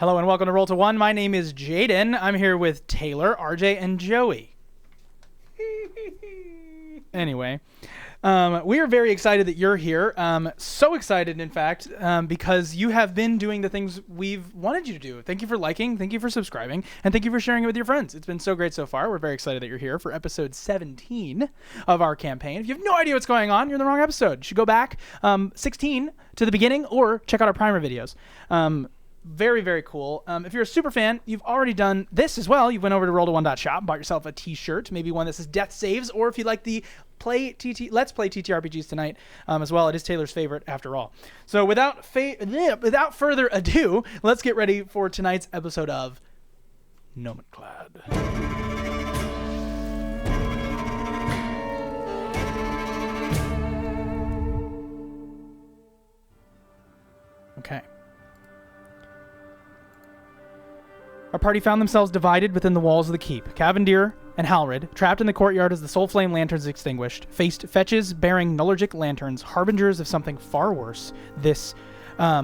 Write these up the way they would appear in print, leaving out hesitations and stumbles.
Hello and welcome to Roll to One. My name is Jaden. I'm here with Taylor, RJ, and Joey. Anyway, we are very excited that you're here. So excited, in fact, because you have been doing the things we've wanted you to do. Thank you for liking, thank you for subscribing, and thank you for sharing it with your friends. It's been so great so far. We're very excited that you're here for episode 17 of our campaign. If you have no idea what's going on, you're in the wrong episode. You should go back 16 to the beginning or check out our primer videos. Very, very cool. If you're a super fan, you've already done this as well. You went over to roll21.shop, bought yourself a t-shirt, maybe one that says Death Saves, or if you like the Let's Play TTRPGs tonight as well. It is Taylor's favorite after all. So without further ado, let's get ready for tonight's episode of Nomenclad. Okay. Our party found themselves divided within the walls of the keep. Cavendir and Halred, trapped in the courtyard as the soul flame lanterns extinguished, faced fetches bearing nullergic lanterns, harbingers of something far worse. This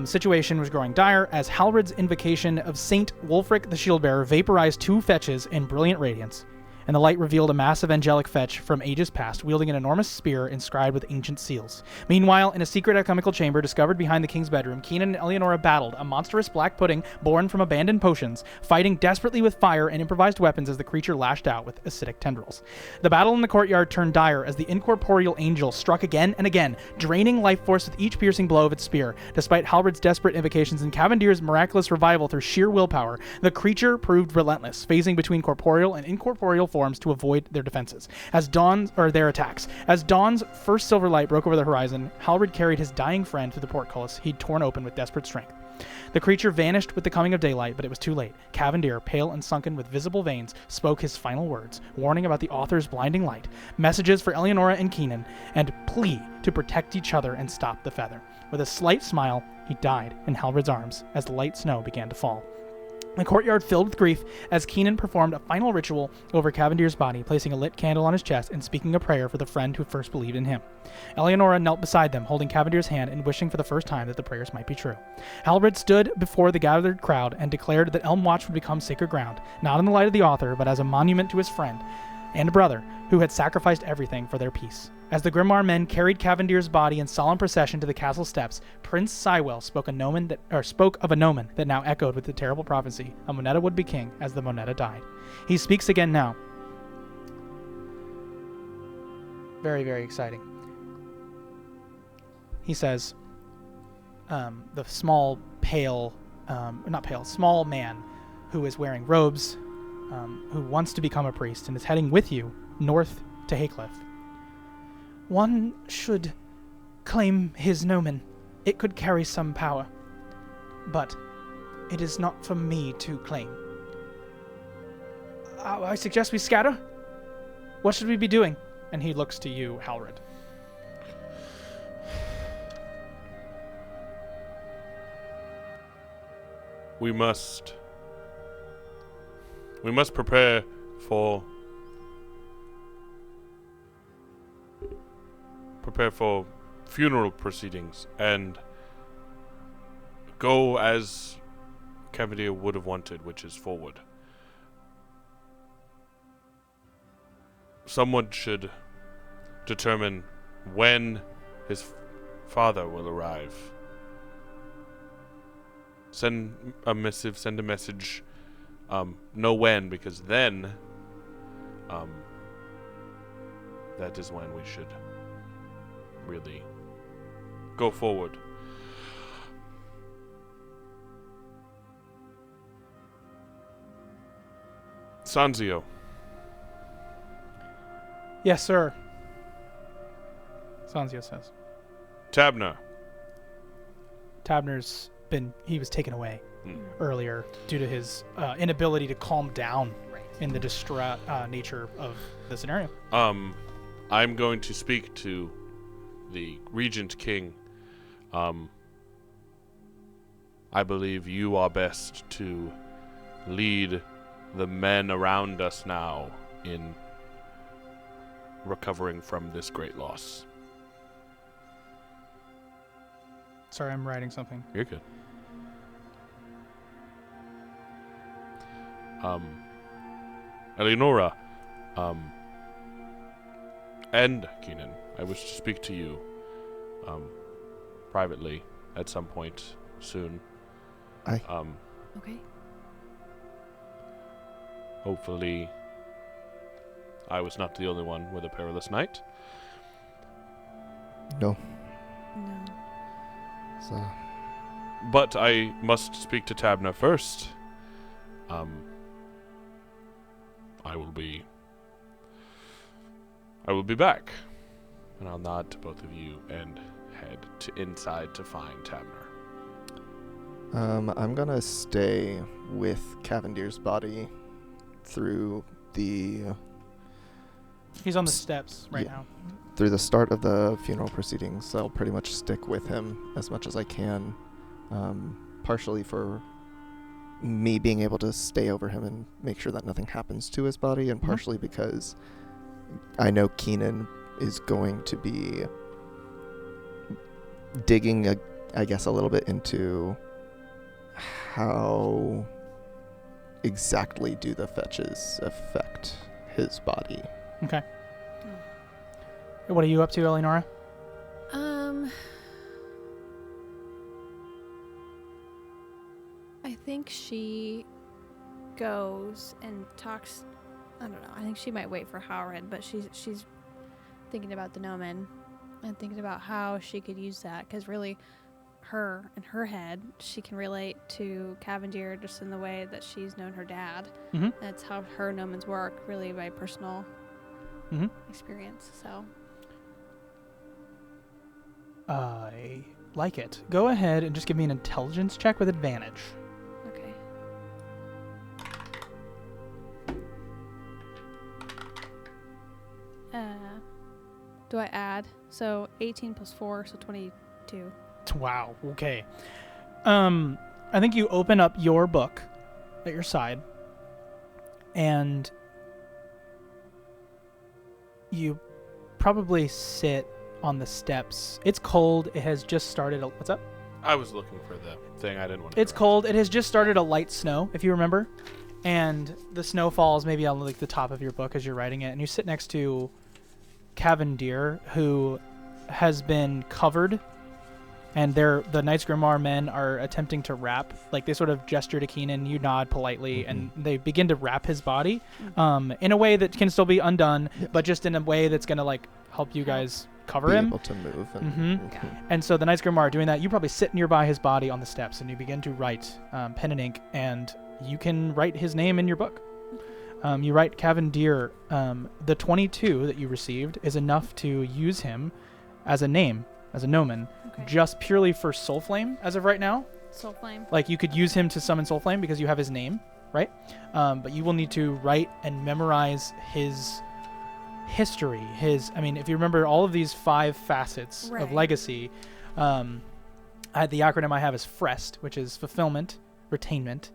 situation was growing dire as Halred's invocation of Saint Wulfric the Shieldbearer vaporized two fetches in brilliant radiance, and the light revealed a massive angelic fetch from ages past, wielding an enormous spear inscribed with ancient seals. Meanwhile, in a secret alchemical chamber discovered behind the king's bedroom, Cianan and Eleonora battled a monstrous black pudding born from abandoned potions, fighting desperately with fire and improvised weapons as the creature lashed out with acidic tendrils. The battle in the courtyard turned dire as the incorporeal angel struck again and again, draining life force with each piercing blow of its spear. Despite Halred's desperate invocations and Cavendir's miraculous revival through sheer willpower, the creature proved relentless, phasing between corporeal and incorporeal forms to avoid their defenses. As Dawn's first silver light broke over the horizon, Halred carried his dying friend through the portcullis he'd torn open with desperate strength. The creature vanished with the coming of daylight, but it was too late. Cavendir, pale and sunken with visible veins, spoke his final words, warning about the author's blinding light, messages for Eleonora and Cianan, and plea to protect each other and stop the feather. With a slight smile, he died in Halred's arms as the light snow began to fall. The courtyard filled with grief as Cianan performed a final ritual over Cavendir's body, placing a lit candle on his chest and speaking a prayer for the friend who first believed in him. Eleonora knelt beside them, holding Cavendir's hand and wishing for the first time that the prayers might be true. Halred stood before the gathered crowd and declared that Elm Watch would become sacred ground, not in the light of the author, but as a monument to his friend and brother who had sacrificed everything for their peace. As the Grimward men carried Cavendir's body in solemn procession to the castle steps, Prince Cywell spoke of a nomen that now echoed with the terrible prophecy: a Moneta would be king as the Moneta died. He speaks again now. Very, very exciting. He says, the small man who is wearing robes, who wants to become a priest and is heading with you north to Haycliff. One should claim his nomen. It could carry some power. But it is not for me to claim. I suggest we scatter. What should we be doing? And he looks to you, Halred. We must prepare for funeral proceedings and go as Cavendir would have wanted, which is forward. Someone should determine when his father will arrive. Send a message, know when, because then, that is when we should really go forward. Sanzio. Yes, sir. Sanzio says. Tabner. He was taken away earlier due to his inability to calm down in the distraught nature of the scenario. I'm going to speak to the Regent King. I believe you are best to lead the men around us now in recovering from this great loss. Sorry, I'm writing something. You're good. Eleonora, and Cianan, I wish to speak to you, privately at some point soon. Aye. Okay. Hopefully, I was not the only one with a perilous night. No. No. So, But I must speak to Tabna first. I will be back. And I'll nod to both of you and head to inside to find Tabner. I'm gonna stay with Cavendir's body through the He's on the steps right Yeah. now. through the start of the funeral proceedings. I'll pretty much stick with him as much as I can, partially for me being able to stay over him and make sure that nothing happens to his body, and partially because I know Cianan is going to be digging, I guess, a little bit into how exactly do the fetches affect his body. Okay. What are you up to, Eleonora? I think she goes and talks. I don't know. I think she might wait for Halred, but she's thinking about the Nomen and thinking about how she could use that, because really, in her head, she can relate to Cavendir just in the way that she's known her dad. Mm-hmm. That's how her Nomens work, really by personal Mm-hmm. experience. So. I like it. Go ahead and just give me an intelligence check with advantage. Okay. Do I add? So 18 plus 4, so 22. Wow. Okay. I think you open up your book at your side, and you probably sit on the steps. It's cold. It has just started. What's up? I was looking for the thing. I didn't want to. It's cold. It has just started a light snow, if you remember, and the snow falls maybe on like the top of your book as you're writing it, and you sit next to Cavendir, who has been covered, and the Knights Grimoire men are attempting to wrap. Like, they sort of gesture to Cianan, you nod politely, and they begin to wrap his body in a way that can still be undone, but just in a way that's going to like help you guys cover Be him. able to move. And, And so the Knights Grimoire are doing that. You probably sit nearby his body on the steps, and you begin to write pen and ink, and you can write his name in your book. You write Cavendir. The 22 that you received is enough to use him as a name, as a Nomen, just purely for Soulflame as of right now. Soulflame. Like, you could use him to summon Soulflame because you have his name, right? But you will need to write and memorize his history. If you remember all of these 5 facets of legacy, the acronym I have is FREST, which is fulfillment, retainment,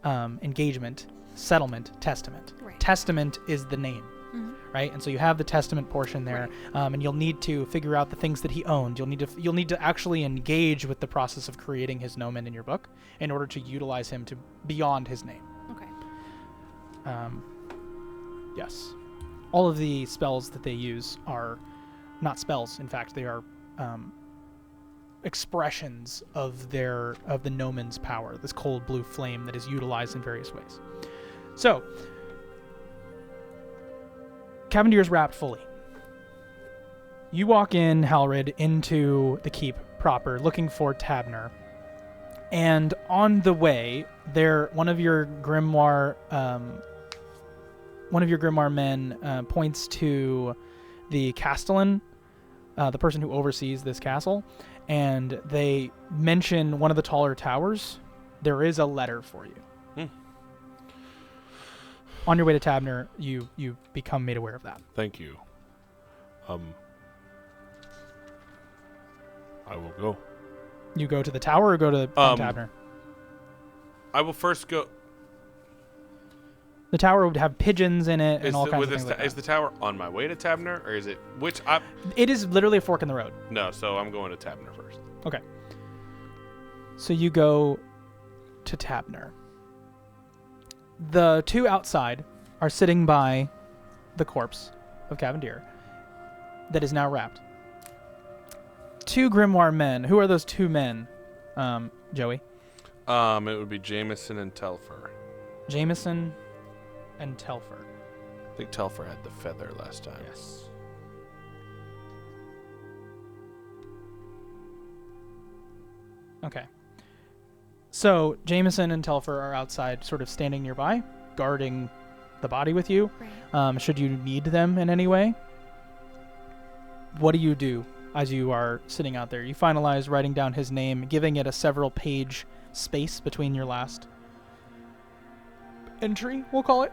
engagement, settlement, testament. Right. Testament is the name, right? And so you have the testament portion there, and you'll need to figure out the things that he owned. You'll need to actually engage with the process of creating his Nomen in your book in order to utilize him to beyond his name. Okay. Yes. All of the spells that they use are not spells. In fact, they are expressions of the Nomen's power, this cold blue flame that is utilized in various ways. So, Cavendir is wrapped fully. You walk in, Halred, into the keep proper, looking for Tabner. And on the way, one of your Grimoire men points to the Castellan, the person who oversees this castle, and they mention one of the taller towers. There is a letter for you. On your way to Tabner, you become made aware of that. Thank you. I will go. You go to the tower or go to Tabner? I will first go. The tower would have pigeons in it and all kinds of things like that. Is the tower on my way to Tabner, or is it It is literally a fork in the road. No, so I'm going to Tabner first. Okay. So you go to Tabner. The two outside are sitting by the corpse of Cavendir that is now wrapped. Two grimoire men. Who are those two men, Joey? It would be Jameson and Telfer. Jameson and Telfer. I think Telfer had the feather last time. Yes. Okay. So Jameson and Telfer are outside, sort of standing nearby, guarding the body with you. Right. Should you need them in any way? What do you do as you are sitting out there? You finalize writing down his name, giving it a several page space between your last entry, we'll call it.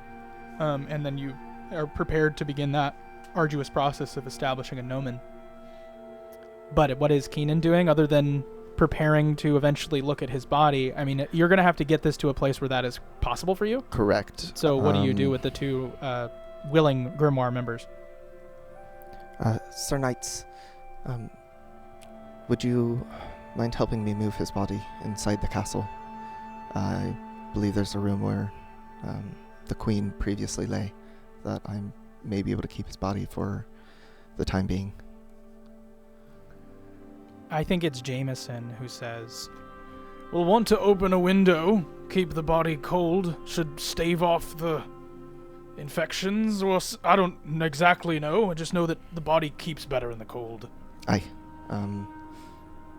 And then you are prepared to begin that arduous process of establishing a gnomon. But what is Cianan doing other than preparing to eventually look at his body? I mean, you're going to have to get this to a place where that is possible for you. Correct. So what do you do with the two willing grimoire members? Sir Knights, would you mind helping me move his body inside the castle? I believe there's a room where the queen previously lay that I may be able to keep his body for the time being. I think it's Jameson who says, "We'll want to open a window, keep the body cold, should stave off the infections, or I don't exactly know. I just know that the body keeps better in the cold." Aye.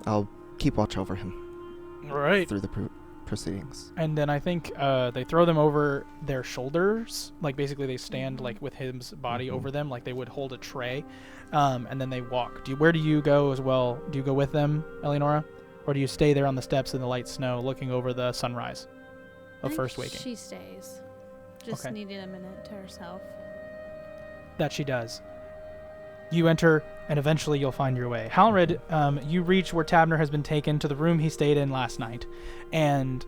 I'll keep watch over him All right. through the proceedings. And then I think they throw them over their shoulders, like basically they stand like with his body over them, like they would hold a tray, and then they walk. Where do you go as well? Do you go with them, Eleonora, or do you stay there on the steps in the light snow, looking over the sunrise of first waking? She stays, just Okay. needing a minute to herself. That she does. You enter, and eventually you'll find your way. Halred, you reach where Tabner has been taken to the room he stayed in last night, and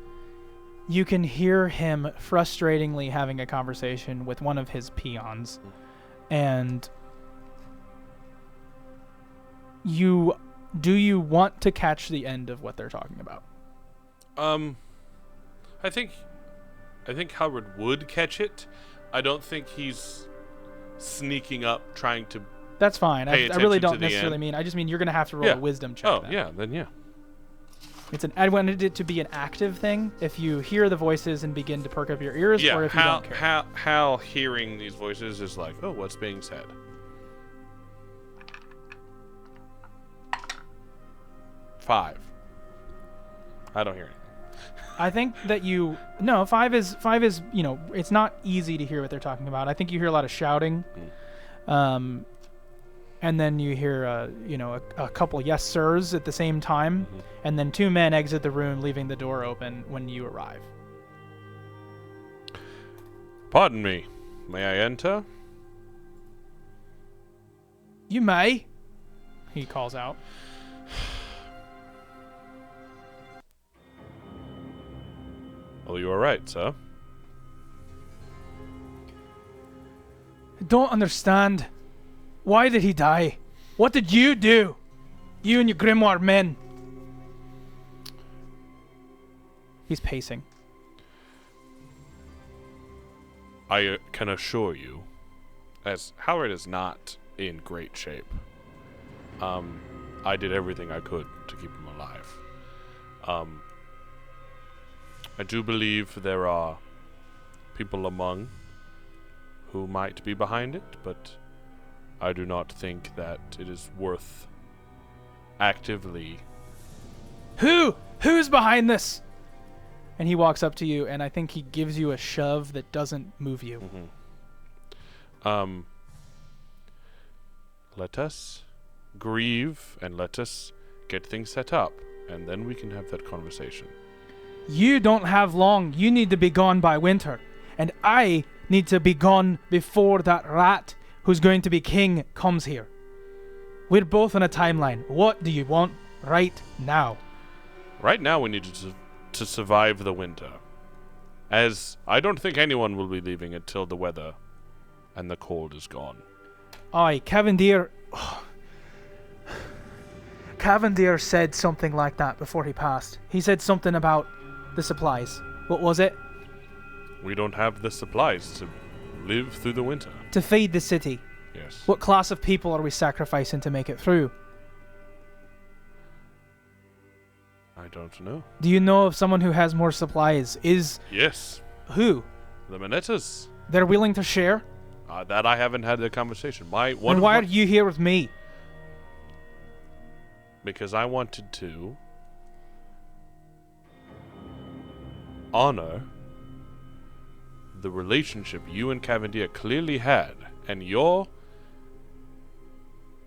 you can hear him frustratingly having a conversation with one of his peons. And do you want to catch the end of what they're talking about? I think Halred would catch it. I don't think he's sneaking up trying to. That's fine. I Pay really attention to don't the necessarily end. mean. I just mean you're going to have to roll Yeah. a wisdom check. Oh, then. yeah, then yeah. I wanted it to be an active thing. If you hear the voices and begin to perk up your ears, Yeah, or if you don't care. Hal hearing these voices is like, oh, what's being said? Five. I don't hear anything. I think that five is it's not easy to hear what they're talking about. I think you hear a lot of shouting, and then you hear a couple yes sirs at the same time, and then two men exit the room, leaving the door open when you arrive. Pardon me. May I enter? You may, he calls out. Well, you are right, sir. I don't understand. Why did he die? What did you do? You and your grimoire men. He's pacing. I can assure you, as Halred is not in great shape, I did everything I could to keep him alive. I do believe there are people among who might be behind it, but I do not think that it is worth actively. Who's behind this? And he walks up to you, and I think he gives you a shove that doesn't move you. Let us grieve and let us get things set up, and then we can have that conversation. You don't have long. You need to be gone by winter. And I need to be gone before that rat who's going to be king comes here. We're both on a timeline. What do you want right now? Right now we need to survive the winter, as I don't think anyone will be leaving until the weather and the cold is gone. Aye, Cavendir... Cavendir said something like that before he passed. He said something about the supplies. What was it? We don't have the supplies to live through the winter. To feed the city, Yes. what class of people are we sacrificing to make it through? I don't know. Do you know of someone who has more supplies? Yes. Who? The Monetas. They're willing to share? That I haven't had the conversation. And why are you here with me? Because I wanted to honor the relationship you and Cavendir clearly had, and your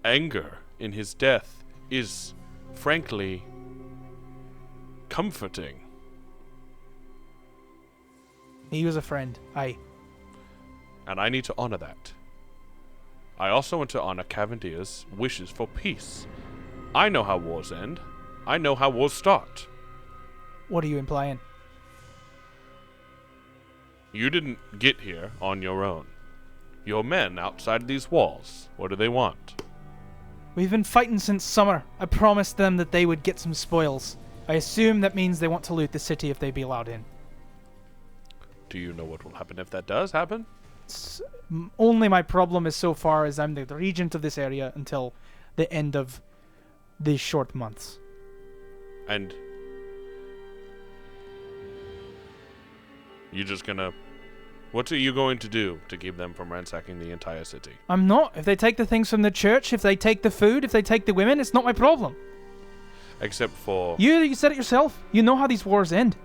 anger in his death is, frankly, comforting. He was a friend. And I need to honor that. I also want to honor Cavendir's wishes for peace. I know how wars end. I know how wars start. What are you implying? You didn't get here on your own. Your men outside these walls, what do they want? We've been fighting since summer. I promised them that they would get some spoils. I assume that means they want to loot the city if they be allowed in. Do you know what will happen if that does happen? Only my problem is so far as I'm the regent of this area until the end of these short months. And you just gonna... What are you going to do to keep them from ransacking the entire city? I'm not. If they take the things from the church, if they take the food, if they take the women, it's not my problem. Except for... You said it yourself. You know how these wars end.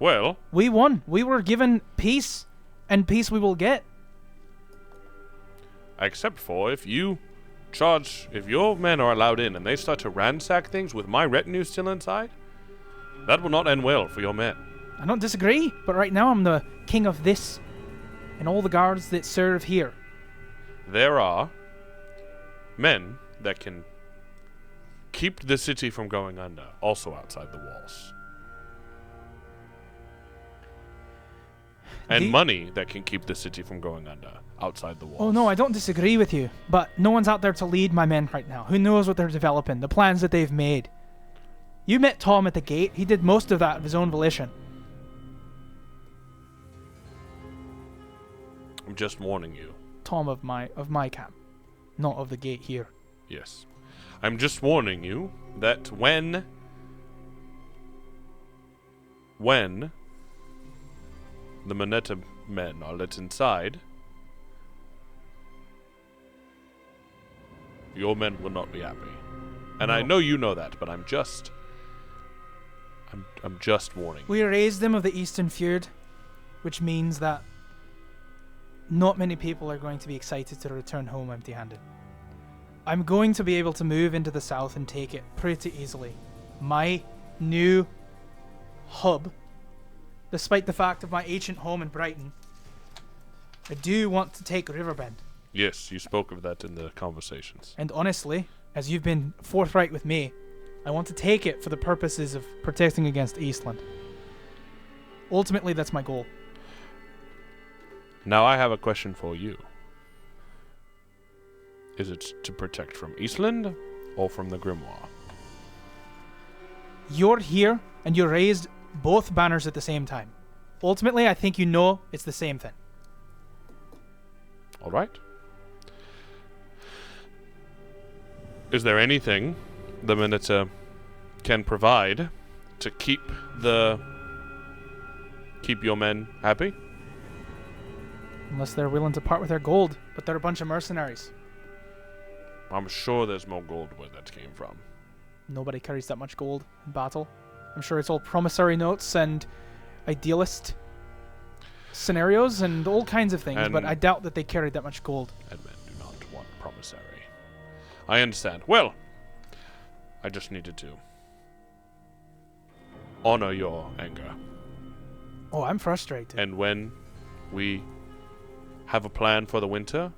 Well... We won. We were given peace, and peace we will get. Except for if you charge... If your men are allowed in and they start to ransack things with my retinue still inside, that will not end well for your men. I don't disagree, but right now I'm the king of this, and all the guards that serve here. There are men that can keep the city from going under, also outside the walls. And money that can keep the city from going under, outside the walls. Oh no, I don't disagree with you, but no one's out there to lead my men right now. Who knows what they're developing, the plans that they've made. You met Tom at the gate. He did most of that of his own volition. I'm just warning you. Tom of my camp, not of the gate here. Yes. I'm just warning you that when the Moneta men are let inside, your men will not be happy. And I know you know that, but I'm just warning you. We raised them of the Eastern Fjord, which means that not many people are going to be excited to return home empty-handed. I'm going to be able to move into the south and take it pretty easily. My new hub, despite the fact of my ancient home in Brighton, I do want to take Riverbend. Yes, you spoke of that in the conversations. And honestly, as you've been forthright with me, I want to take it for the purposes of protecting against Eastland. Ultimately, that's my goal. Now I have a question for you. Is it to protect from Eastland or from the Grimoire? You're here and you raised both banners at the same time. Ultimately, I think you know it's the same thing. All right. Is there anything the Moneta can provide to keep your men happy? Unless they're willing to part with their gold, but they're a bunch of mercenaries. I'm sure there's more gold where that came from. Nobody carries that much gold in battle. I'm sure it's all promissory notes and idealist scenarios and all kinds of things, but I doubt that they carried that much gold. And men do not want promissory. I understand. Well, I just needed to honor your anger. Oh, I'm frustrated. And when we have a plan for the winter,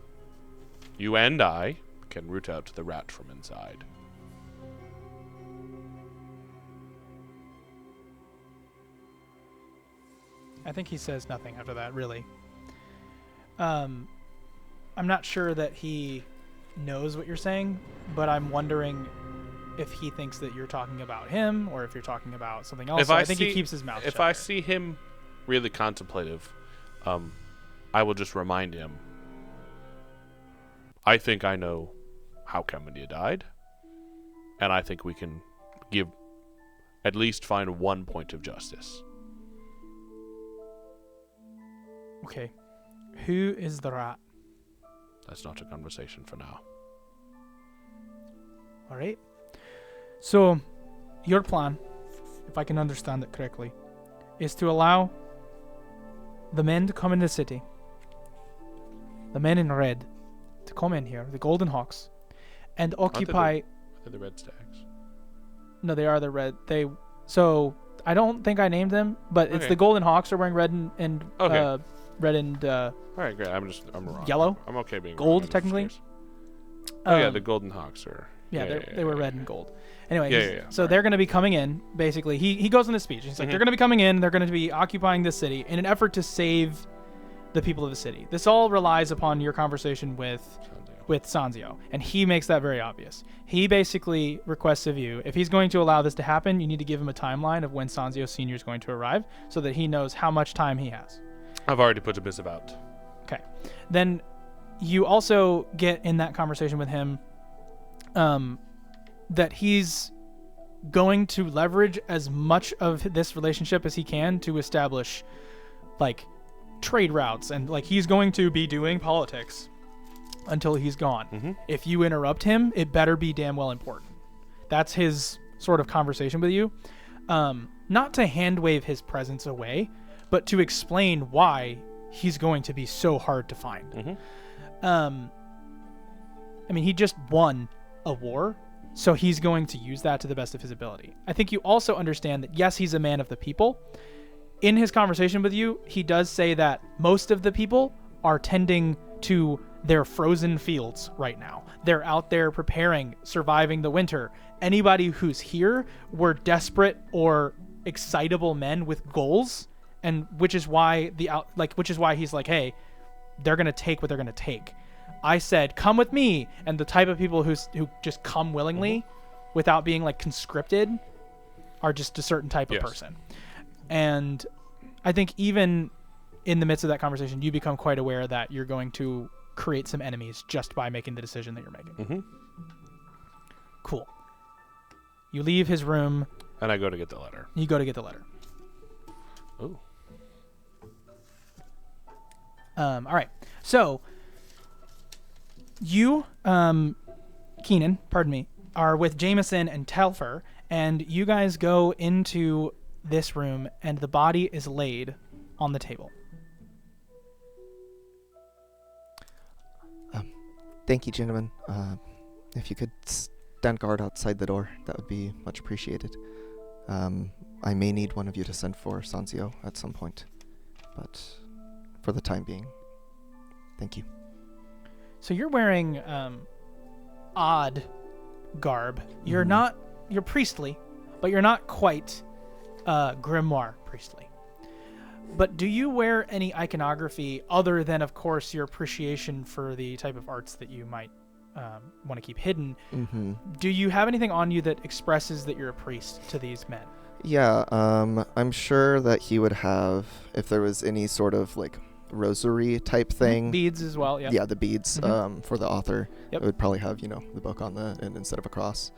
you and I can root out the rat from inside. I think he says nothing after that, really. I'm not sure that he knows what you're saying, but I'm wondering if he thinks that you're talking about him or if you're talking about something else. So I think he keeps his mouth shut. If I see him really contemplative, I will just remind him. I think I know how Cavendir died, and I think we can at least find one point of justice. Okay. Who is the rat? That's not a conversation for now. All right. So, your plan, if I can understand it correctly, is to allow the men to come into the city, the men in red, to come in here, the Golden Hawks, and occupy... They're the red stags. No, they are the red. So, I don't think I named them, but it's the Golden Hawks are wearing red and Okay. red and All right, great. I'm wrong. Yellow? I'm okay being Gold, wrong. I'm just technically? curious. Oh yeah, the Golden Hawks are. Yeah, they were red and gold. Anyway, Yeah. so they're going to be coming in. Basically, he goes into speech. He's like, they're going to be coming in. They're going to be occupying this city in an effort to save the people of the city. This all relies upon your conversation with Sanzio, and he makes that very obvious. He basically requests of you, if he's going to allow this to happen, you need to give him a timeline of when Sanzio Sr. is going to arrive, so that he knows how much time he has. I've already put a missive out. Okay. Then you also get in that conversation with him that he's going to leverage as much of this relationship as he can to establish like trade routes, and like he's going to be doing politics until he's gone. Mm-hmm. If you interrupt him, it better be damn well important. That's his sort of conversation with you. Not to hand wave his presence away, but to explain why he's going to be so hard to find. Mm-hmm. I mean, he just won a war, so he's going to use that to the best of his ability. I think you also understand that, yes, he's a man of the people. In his conversation with you, he does say that most of the people are tending to their frozen fields right now. They're out there preparing, surviving the winter. Anybody who's here were desperate or excitable men with goals, and which is why he's like, hey, they're gonna take what they're gonna take. I said, come with me, and the type of people who just come willingly, without being like conscripted, are just a certain type of person. And I think even in the midst of that conversation, you become quite aware that you're going to create some enemies just by making the decision that you're making. Mm-hmm. Cool. You leave his room. And I go to get the letter. You go to get the letter. Oh. All right. So you, Cianan, pardon me, are with Jameson and Telfer, and you guys go into this room, and the body is laid on the table. Thank you, gentlemen. If you could stand guard outside the door, that would be much appreciated. I may need one of you to send for Sanzio at some point, but for the time being, thank you. So you're wearing odd garb. You're you're priestly, but you're not quite grimoire priestly. But do you wear any iconography other than, of course, your appreciation for the type of arts that you might want to keep hidden? Mm-hmm. Do you have anything on you that expresses that you're a priest to these men? Yeah, I'm sure that he would have, if there was any sort of like rosary type thing. Beads as well, yeah. Yeah, the beads for the author. Yep. It would probably have, the book on the end instead of a cross.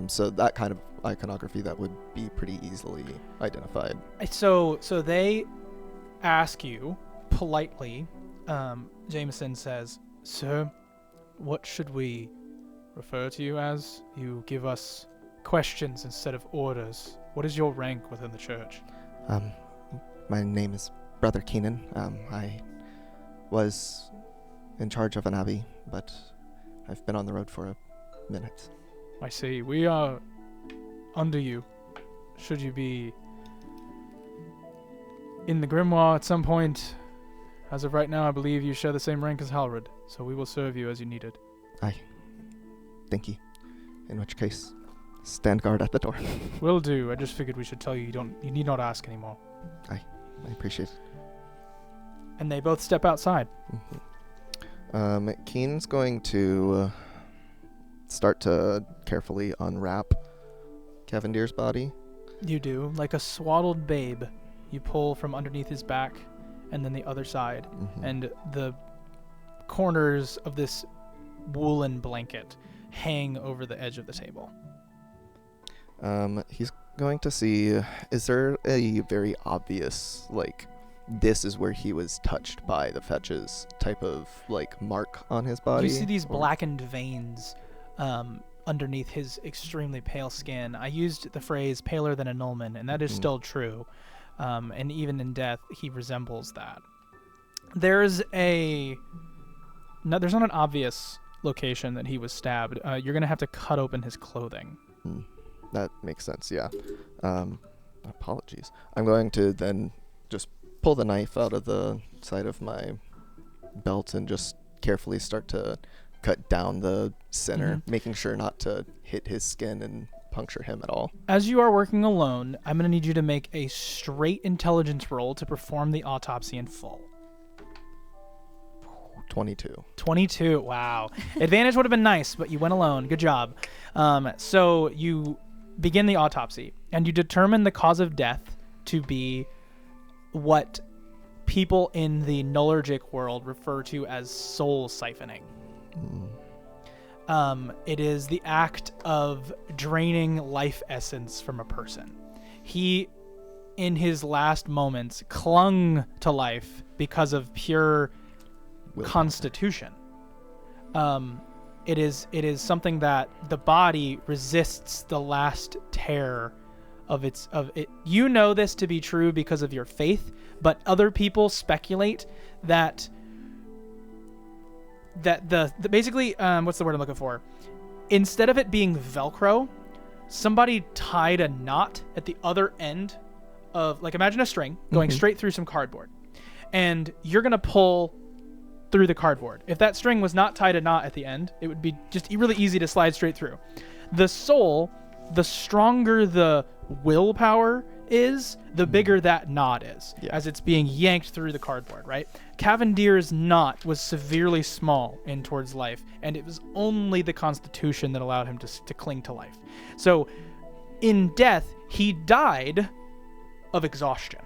So that kind of iconography that would be pretty easily identified. So they ask you politely, Jameson says, "Sir, what should we refer to you as? You give us questions instead of orders. What is your rank within the church?" My name is Brother Cianan. I was in charge of an abbey, but I've been on the road for a minute. I see. We are under you. Should you be in the grimoire at some point, as of right now, I believe you share the same rank as Halred, so we will serve you as you needed. Aye. Thank you. In which case, stand guard at the door. Will do. I just figured we should tell you you need not ask anymore. I appreciate it. And they both step outside. Mm-hmm. Keen's going to start to carefully unwrap Cavendir's body. You do. Like a swaddled babe, You pull from underneath his back, and then the other side, and the corners of this woolen blanket hang over the edge of the table. He's going to see, is there a very obvious, like, this is where he was touched by the fetches type of, like, mark on his body? You see these blackened veins underneath his extremely pale skin. I used the phrase paler than a Nulman, and that is still true. And even in death, he resembles that. There's not an obvious location that he was stabbed. You're going to have to cut open his clothing. That makes sense, yeah. Apologies. I'm going to then just pull the knife out of the side of my belt and just carefully start to cut down the center, making sure not to hit his skin and puncture him at all. As you are working alone, I'm going to need you to make a straight intelligence roll to perform the autopsy in full. 22. Wow. Advantage would have been nice, but you went alone. Good job. So you begin the autopsy, and you determine the cause of death to be what people in the nullurgic world refer to as soul siphoning. It is the act of draining life essence from a person. He, in his last moments, clung to life because of pure constitution. It is something that the body resists the last tear of it. You know this to be true because of your faith, but other people speculate that the basically what's the word I'm looking for? Instead of it being Velcro, somebody tied a knot at the other end of, like, imagine a string going straight through some cardboard, and you're gonna pull through the cardboard. If that string was not tied a knot at the end, it would be just really easy to slide straight through. The soul, the stronger the willpower is, the bigger that knot is, as it's being yanked through the cardboard, right? Cavendir's knot was severely small in towards life, and it was only the constitution that allowed him to cling to life. So in death, he died of exhaustion.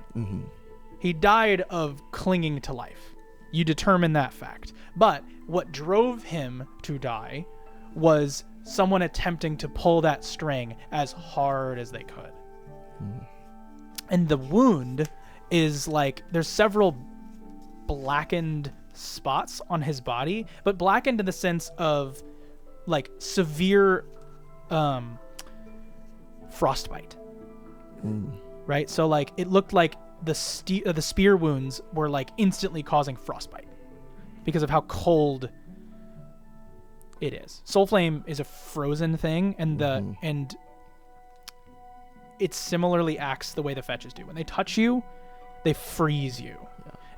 He died of clinging to life. You determine that fact. But what drove him to die was someone attempting to pull that string as hard as they could. And the wound is like, there's several blackened spots on his body, but blackened in the sense of like severe frostbite. Right? So like it looked like the spear wounds were like instantly causing frostbite because of how cold it is. Soul Flame is a frozen thing, and and it similarly acts the way the fetches do. When they touch you, they freeze you.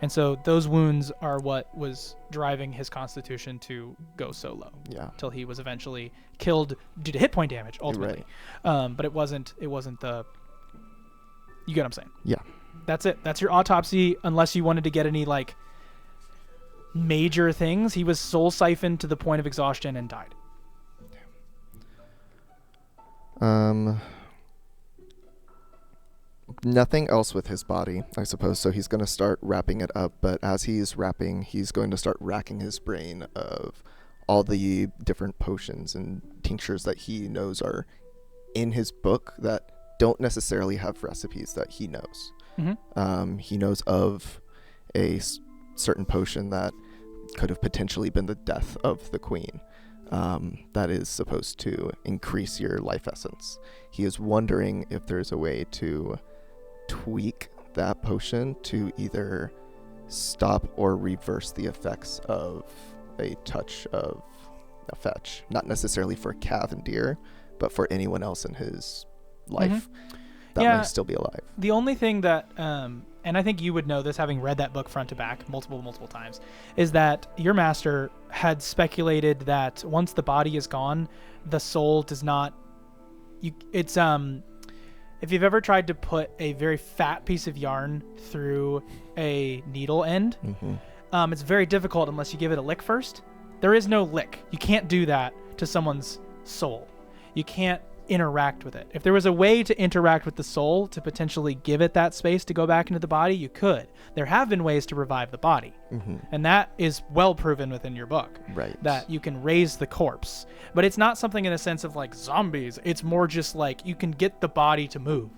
And so those wounds are what was driving his constitution to go so low. Till he was eventually killed due to hit point damage, ultimately. But it wasn't the... You get what I'm saying? Yeah. That's it. That's your autopsy, unless you wanted to get any, like, major things. He was soul siphoned to the point of exhaustion and died. Nothing else with his body, I suppose, so he's going to start wrapping it up, but as he's wrapping, he's going to start racking his brain of all the different potions and tinctures that he knows are in his book that don't necessarily have recipes that he knows. He knows of a certain potion that could have potentially been the death of the queen, that is supposed to increase your life essence. He is wondering if there's a way to tweak that potion to either stop or reverse the effects of a touch of a fetch. Not necessarily for Cavendir, but for anyone else in his life that might still be alive. The only thing that, and I think you would know this having read that book front to back multiple times, is that your master had speculated that once the body is gone, the soul does not... If you've ever tried to put a very fat piece of yarn through a needle end, it's very difficult unless you give it a lick first. There is no lick. You can't do that to someone's soul. You can't interact with it. If there was a way to interact with the soul to potentially give it that space to go back into the body, you could. There have been ways to revive the body. And that is well proven within your book. Right. That you can raise the corpse. But it's not something in a sense of like zombies. It's more just like you can get the body to move.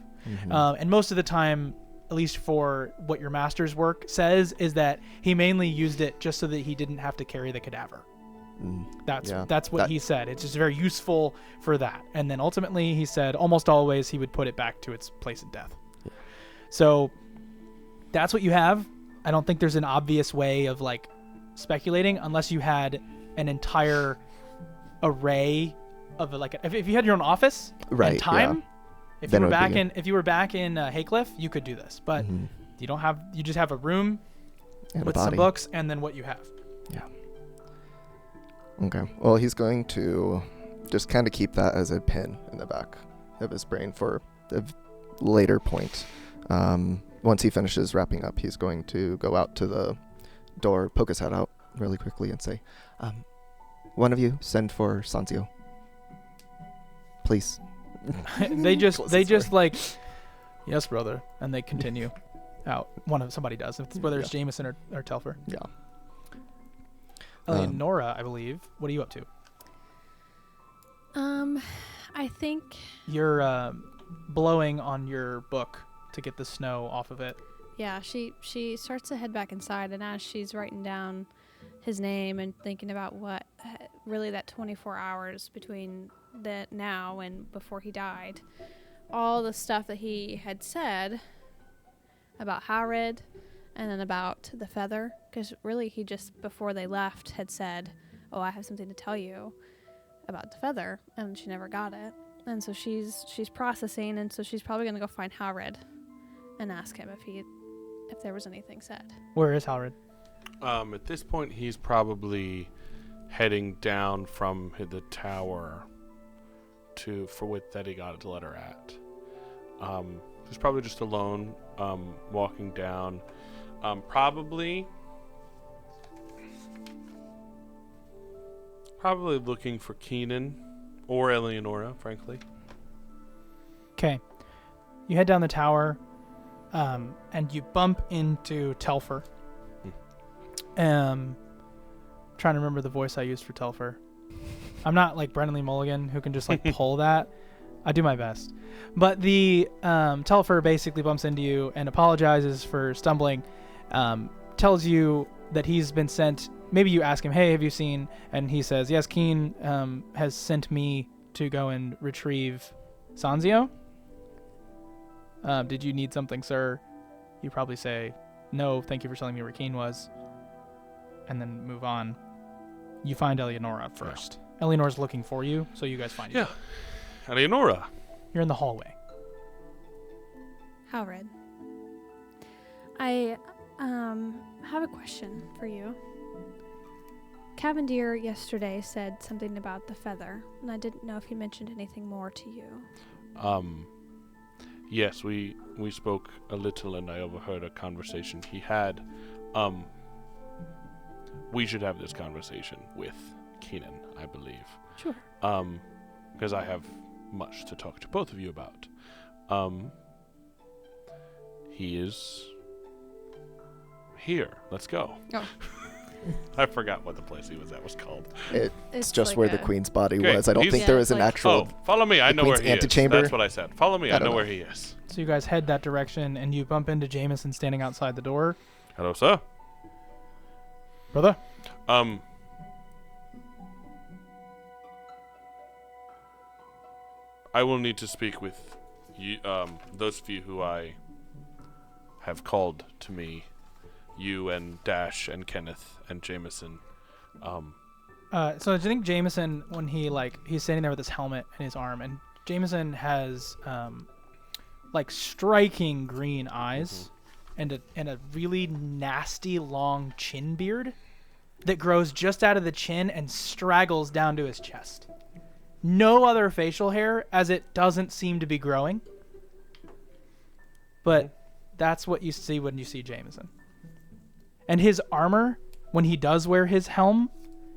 And most of the time, at least for what your master's work says, is that he mainly used it just so that he didn't have to carry the cadaver. That's what he said. It's just very useful for that. And then ultimately he said almost always he would put it back to its place of death. So that's what you have. I don't think there's an obvious way of like speculating unless you had an entire array of like if you had your own office and time. If you were back in Haycliff, you could do this, but you don't have. You just have a room and with some books, and then what you have. Yeah. Okay. Well, he's going to just kind of keep that as a pin in the back of his brain for a later point. Once he finishes wrapping up, he's going to go out to the door, poke his head out really quickly, and say, "One of you send for Sanzio, please." they just like, yes, brother, and they continue out. Somebody does, whether it's Jameson or Telfer. Yeah. Eleonora, I believe. What are you up to? I think you're blowing on your book to get the snow off of it. Yeah, she starts to head back inside, and as she's writing down his name and thinking about what really that 24 hours between that now and before he died, all the stuff that he had said about Halred and then about the feather, because really he just before they left had said, "Oh, I have something to tell you about the feather," and she never got it. And so she's processing, and so she's probably gonna go find Halred and ask him if there was anything said. Where is Halred? At this point, he's probably heading down from the tower that he got his letter at. He's probably just alone, walking down. Probably looking for Cianan or Eleonora, frankly. Okay. You head down the tower, and you bump into Telfer. Trying to remember the voice I used for Telfer. I'm not like Brendan Lee Mulligan who can just like pull that. I do my best. But the Telfer basically bumps into you and apologizes for stumbling. Tells you that he's been sent. Maybe you ask him, "Hey, have you seen?" And he says, "Yes, Keen has sent me to go and retrieve Sanzio. Did you need something, sir?" You probably say, "No, thank you for telling me where Keen was," and then move on. You find Eleonora first. Yeah. Eleonora's looking for you, so you guys find each other. Yeah. Eleonora. You're in the hallway. Halred, I have a question for you. Cavendir yesterday said something about the feather, and I didn't know if he mentioned anything more to you. Yes, we spoke a little, and I overheard a conversation he had. We should have this conversation with Cianan, I believe. Sure. Because I have much to talk to both of you about. He is here. Let's go. Oh. I forgot what the place he was at was called. It's just like where the queen's body okay, was. I don't think there was an actual... Oh, follow me. I know where he antechamber. is. That's what I said. Follow me. I know where he is. So you guys head that direction, and you bump into Jameson standing outside the door. Hello, sir. Brother? I will need to speak with you, those of you who I have called to me. You and Dash and Kenneth and Jameson. So I think Jameson, when he's standing there with his helmet in his arm, and Jameson has striking green eyes and a really nasty long chin beard that grows just out of the chin and straggles down to his chest. No other facial hair, as it doesn't seem to be growing. But that's what you see when you see Jameson. And his armor, when he does wear his helm,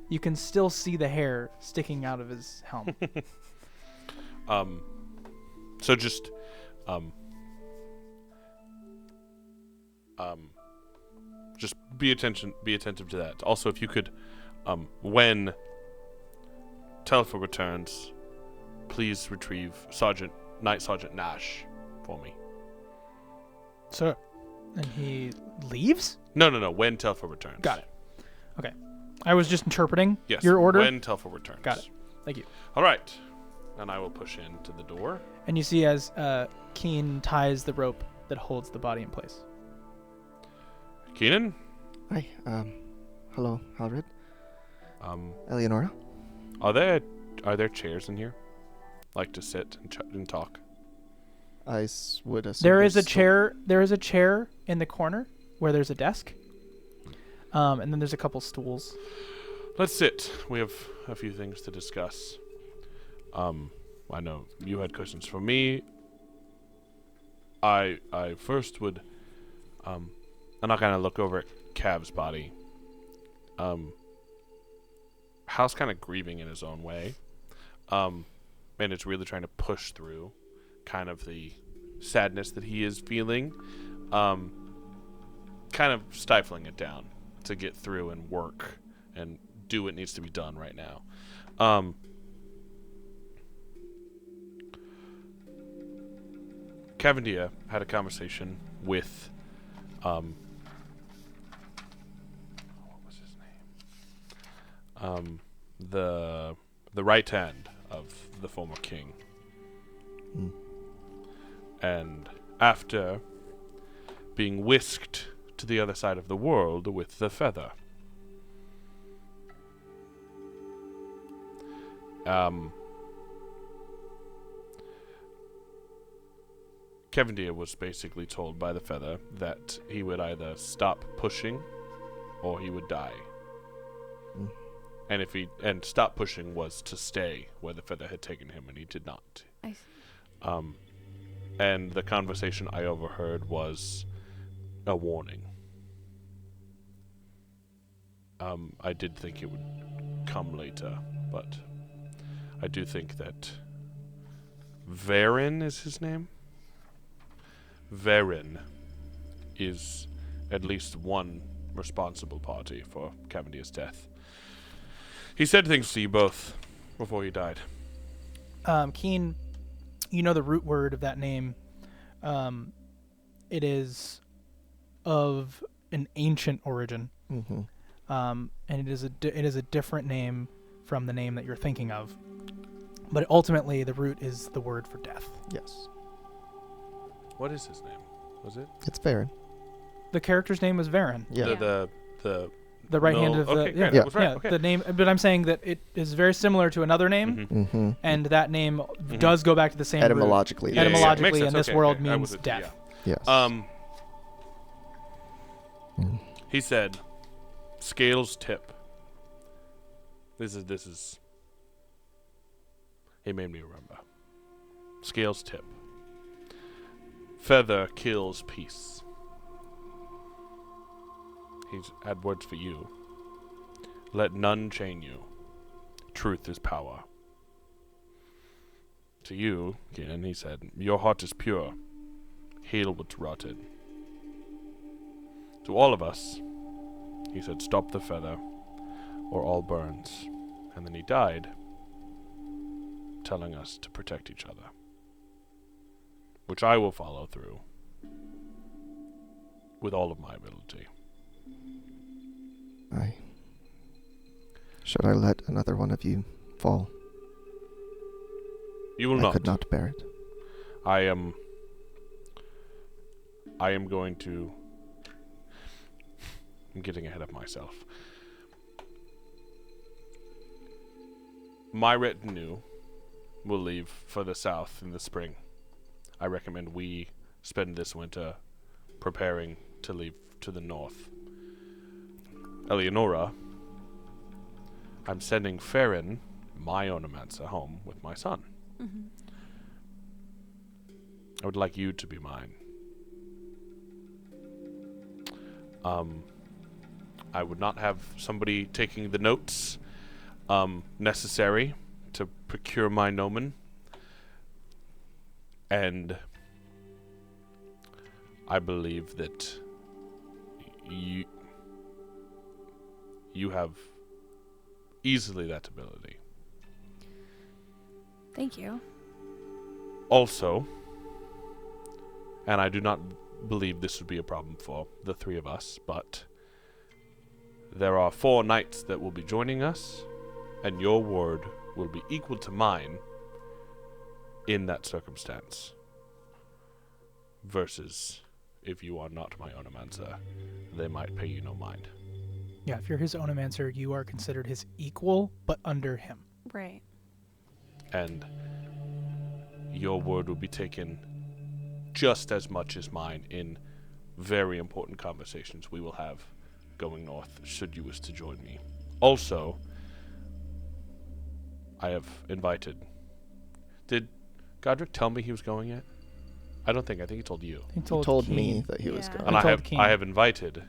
you can still see the hair sticking out of his helm. So just just be attentive to that. Also, if you could, when Telfer returns, please retrieve Night Sergeant Nash for me. So, and he leaves? No. When Telfer returns. Got it. Okay. I was just interpreting Yes. your order. When Telfer returns. Got it. Thank you. All right. And I will push into the door. And you see as Keen ties the rope that holds the body in place. Cianan? Hi. Hello, Halred. Um, Eleonora. are there chairs in here? Like to sit and talk? I would assume There is a there's chair. There is a chair in the corner where there's a desk. And then there's a couple stools. Let's sit. We have a few things to discuss. I know you had questions for me. I first would, and I'll kind of look over at Cav's body. Hal's kind of grieving in his own way. And it's really trying to push through kind of the sadness that he is feeling. Kind of stifling it down to get through and work and do what needs to be done right now. Cavendir had a conversation with what was his name? The right hand of the former king. Mm. And after being whisked to the other side of the world with the feather, Cavendir was basically told by the feather that he would either stop pushing or he would die. Mm. And stop pushing was to stay where the feather had taken him, and he did not. I see. And the conversation I overheard was a warning. I did think it would come later, but I do think that Varen is his name? Varen is at least one responsible party for Cavendir's death. He said things to you both before he died. Keen, you know the root word of that name. It is of an ancient origin, Mm-hmm. and it is a different name from the name that you're thinking of. But ultimately, the root is the word for death. Yes. What is his name? Was it? It's Varen. The character's name was Varen. Yeah. The right hand of the okay, great, Yeah. I was right. Okay. the name. But I'm saying that it is very similar to another name, Mhm. Mm-hmm. and that name does go back to the same root. Etymologically. Yeah, yes. Etymologically, Makes sense. in this Okay, world okay. I means wasn't- death. Yes. Yeah. Mm. He said, "Scales tip." This is. He made me remember. Scales tip. Feather kills peace. He's had words for you. Let none chain you. Truth is power. To you, Cianan, he said, your heart is pure. Heal what's rotted. To all of us, he said, stop the feather, or all burns. And then he died, telling us to protect each other. Which I will follow through with all of my ability. Should I let another one of you fall? You will I not. could not bear it. I am going to... I'm getting ahead of myself. My retinue will leave for the south in the spring. I recommend we spend this winter preparing to leave to the north. Eleonora, I'm sending Farron, my onomancer, home with my son. Mm-hmm. I would like you to be mine. I would not have somebody taking the notes necessary to procure my nomen. And I believe that you have easily that ability. Thank you. Also, and I do not believe this would be a problem for the three of us, but there are 4 knights that will be joining us, and your word will be equal to mine in that circumstance. Versus, if you are not my onomancer, they might pay you no mind. Yeah, if you're his onomancer, you are considered his equal, but under him. Right. And your word will be taken just as much as mine in very important conversations we will have going north, should you wish to join me. Also, I have invited... Did Godric tell me he was going yet? I don't think. I think he told you. He He told me Keen. that he was Yeah. going. And I I told have King. I have invited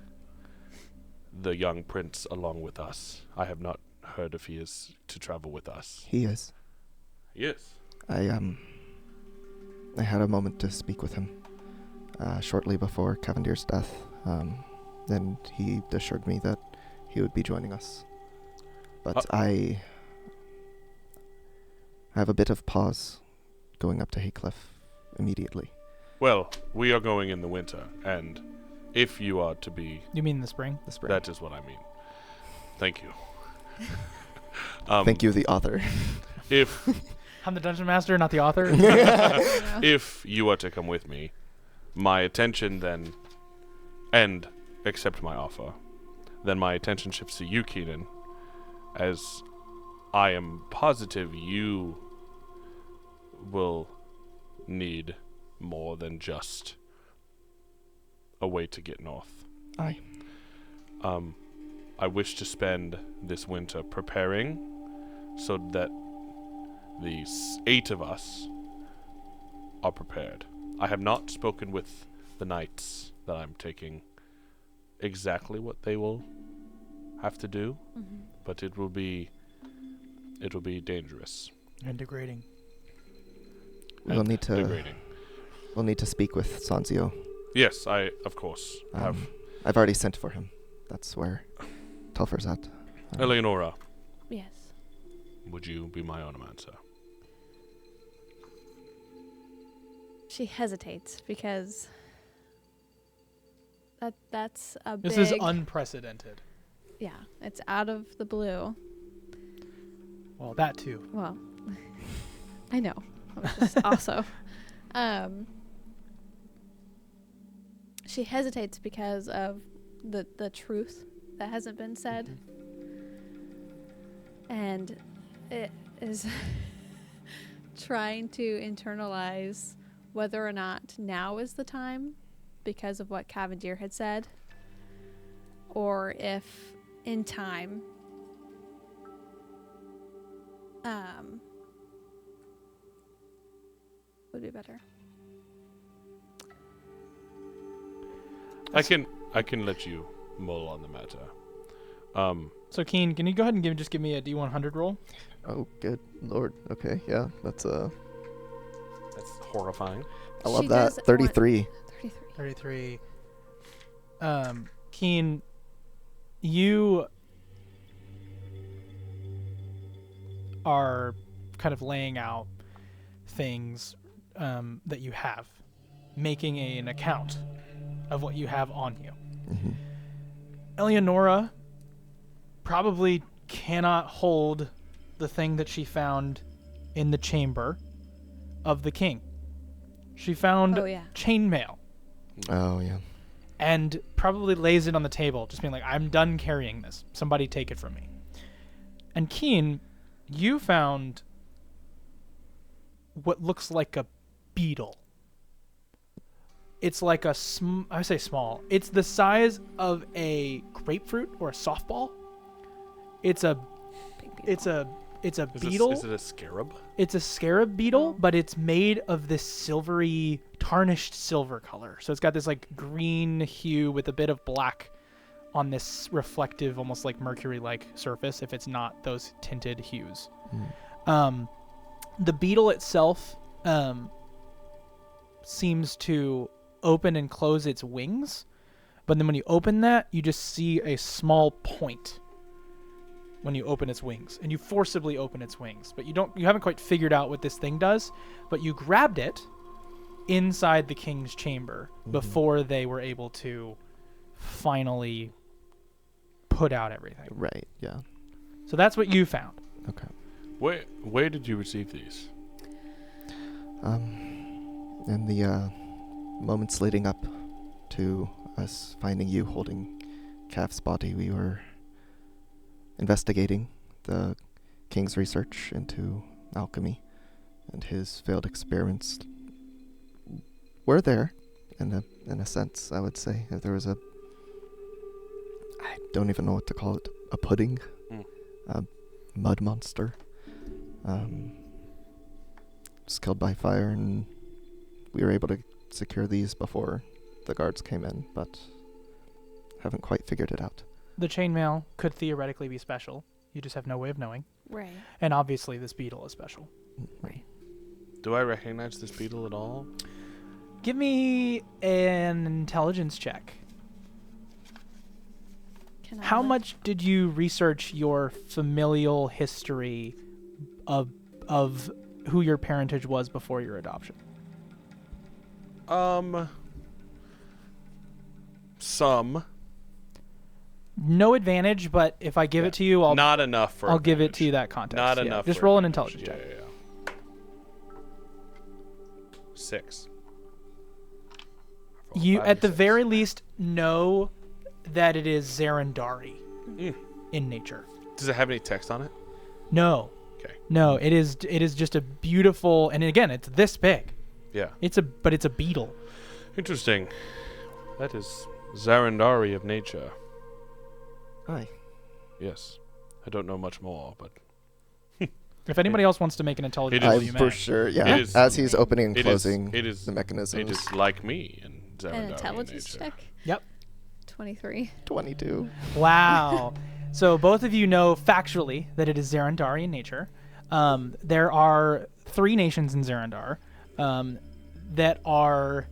the young prince along with us. I have not heard if he is to travel with us. He is. Yes. I had a moment to speak with him shortly before Cavendir's death, and he assured me that he would be joining us. But I have a bit of pause going up to Haycliff immediately. Well, we are going in the winter, and if you are to be, You mean the spring? The spring. that is what I mean. Thank you. Thank you, the author. If I'm the dungeon master, not the author. if you are to come with me, my attention then, and accept my offer, then my attention shifts to you, Cianan, as I am positive you will need more than just a way to get north. Aye. I wish to spend this winter preparing so that the 8 of us are prepared. I have not spoken with the knights that I'm taking exactly what they will have to do, but it will be dangerous. And degrading. We'll and need to degrading. we'll need to speak with Sanzio. Yes, I of course have. I've already sent for him. That's where Telfer's at. Eleonora, Yes. would you be my onomancer? She hesitates because that's a This big... is unprecedented. Yeah, it's out of the blue. Well, that too. Well, I know. Which is also. She hesitates because of the truth that hasn't been said. And it is trying to internalize whether or not now is the time because of what Cavendir had said, or if in time would be better. I can let you mull on the matter. So, Keen, can you go ahead and give me a D100 roll? Oh, good lord. Okay, yeah, that's That's horrifying. I love She that. does 33. 33. 33. Keen, you are kind of laying out things that you have, making an account of what you have on you. Mm-hmm. Eleonora probably cannot hold the thing that she found in the chamber of the king. She found Oh, yeah. chainmail Oh, yeah. and probably lays it on the table, just being like, I'm done carrying this. Somebody take it from me. And Keen, you found what looks like a beetle. It's like I say small. It's the size of a grapefruit or a softball. It's a beetle. Is it a scarab? It's a scarab beetle, Oh. but it's made of this silvery, tarnished silver color. So it's got this like green hue with a bit of black on this reflective, almost like mercury-like surface, if it's not those tinted hues. The beetle itself seems to open and close its wings, but then when you open that, you just see a small point when you open its wings, and you forcibly open its wings, but you haven't quite figured out what this thing does, but you grabbed it inside the king's chamber before they were able to finally put out everything. Right, yeah. So that's what you found. Okay. Where did you receive these? In the moments leading up to us finding you holding Calf's body, we were investigating the king's research into alchemy and his failed experiments. We're there, in a sense, I would say. If there was I don't even know what to call it, a pudding, a mud monster, was killed by fire, and we were able to secure these before the guards came in, but haven't quite figured it out. The chainmail could theoretically be special. You just have no way of knowing. Right. And obviously this beetle is special. Right. Do I recognize this beetle at all? Give me an intelligence check. Can I How look? much did you research your familial history of who your parentage was before your adoption? Some. No advantage, but if I give it to you, I'll Not enough for I'll give it advantage. to you that context. Not Yeah, enough. Just for roll an advantage. intelligence check. Yeah. 6. You, at the 5d6. very least, know that it is Zarandari Mm. in nature. Does it have any text on it? No. Okay. No, it is just a beautiful, and again, it's this big. Yeah. But it's a beetle. Interesting. That is Zarandari of nature. Aye. Yes. I don't know much more, but If anybody else wants to make an intelligence It roll, is you may. For sure, yeah. It is- As he's opening and it is- closing it is- the mechanisms. it is like me in Zarandari An intelligence nature. check? Yep. 23. 22. Wow. So both of you know factually that it is Zarandari in nature. There are 3 nations in Zarandar that are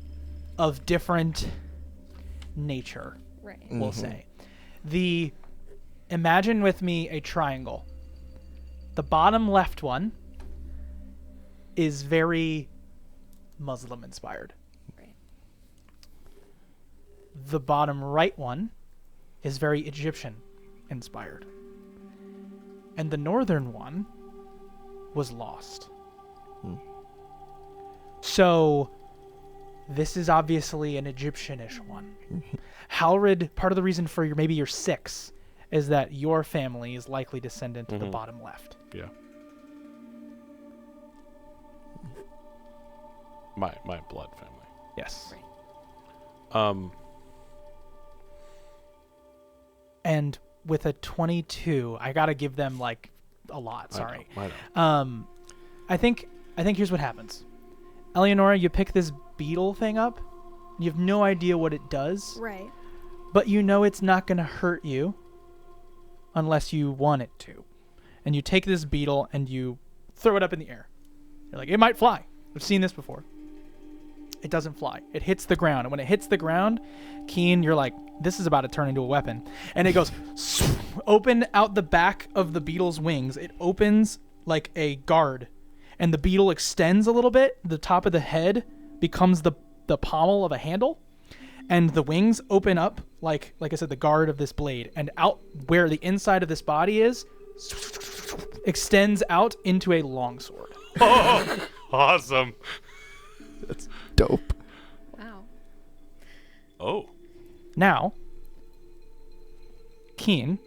of different nature, Right. we'll Mhm. say. Imagine with me a triangle. The bottom left one is very Muslim inspired. Right. The bottom right one is very Egyptian inspired. And the northern one was lost. Hmm. So this is obviously an Egyptian-ish one. Halred, part of the reason for maybe your 6 is that your family is likely descendant of the Mhm. bottom left. Yeah. My blood family. Yes. Um. And with a 22, I got to give them like a lot, sorry. I know. I think here's what happens. Eleonora, you pick this beetle thing up. You have no idea what it does, Right. but you know it's not going to hurt you unless you want it to. And you take this beetle and you throw it up in the air. You're like, it might fly. I've seen this before. It doesn't fly. It hits the ground. And when it hits the ground, Keen, you're like, this is about to turn into a weapon. And it goes open out the back of the beetle's wings. It opens like a guard. And the beetle extends a little bit. The top of the head becomes the pommel of a handle. And the wings open up like I said, the guard of this blade. And out where the inside of this body is, extends out into a longsword. Oh, awesome. That's dope. Wow. Oh. Now, Keen,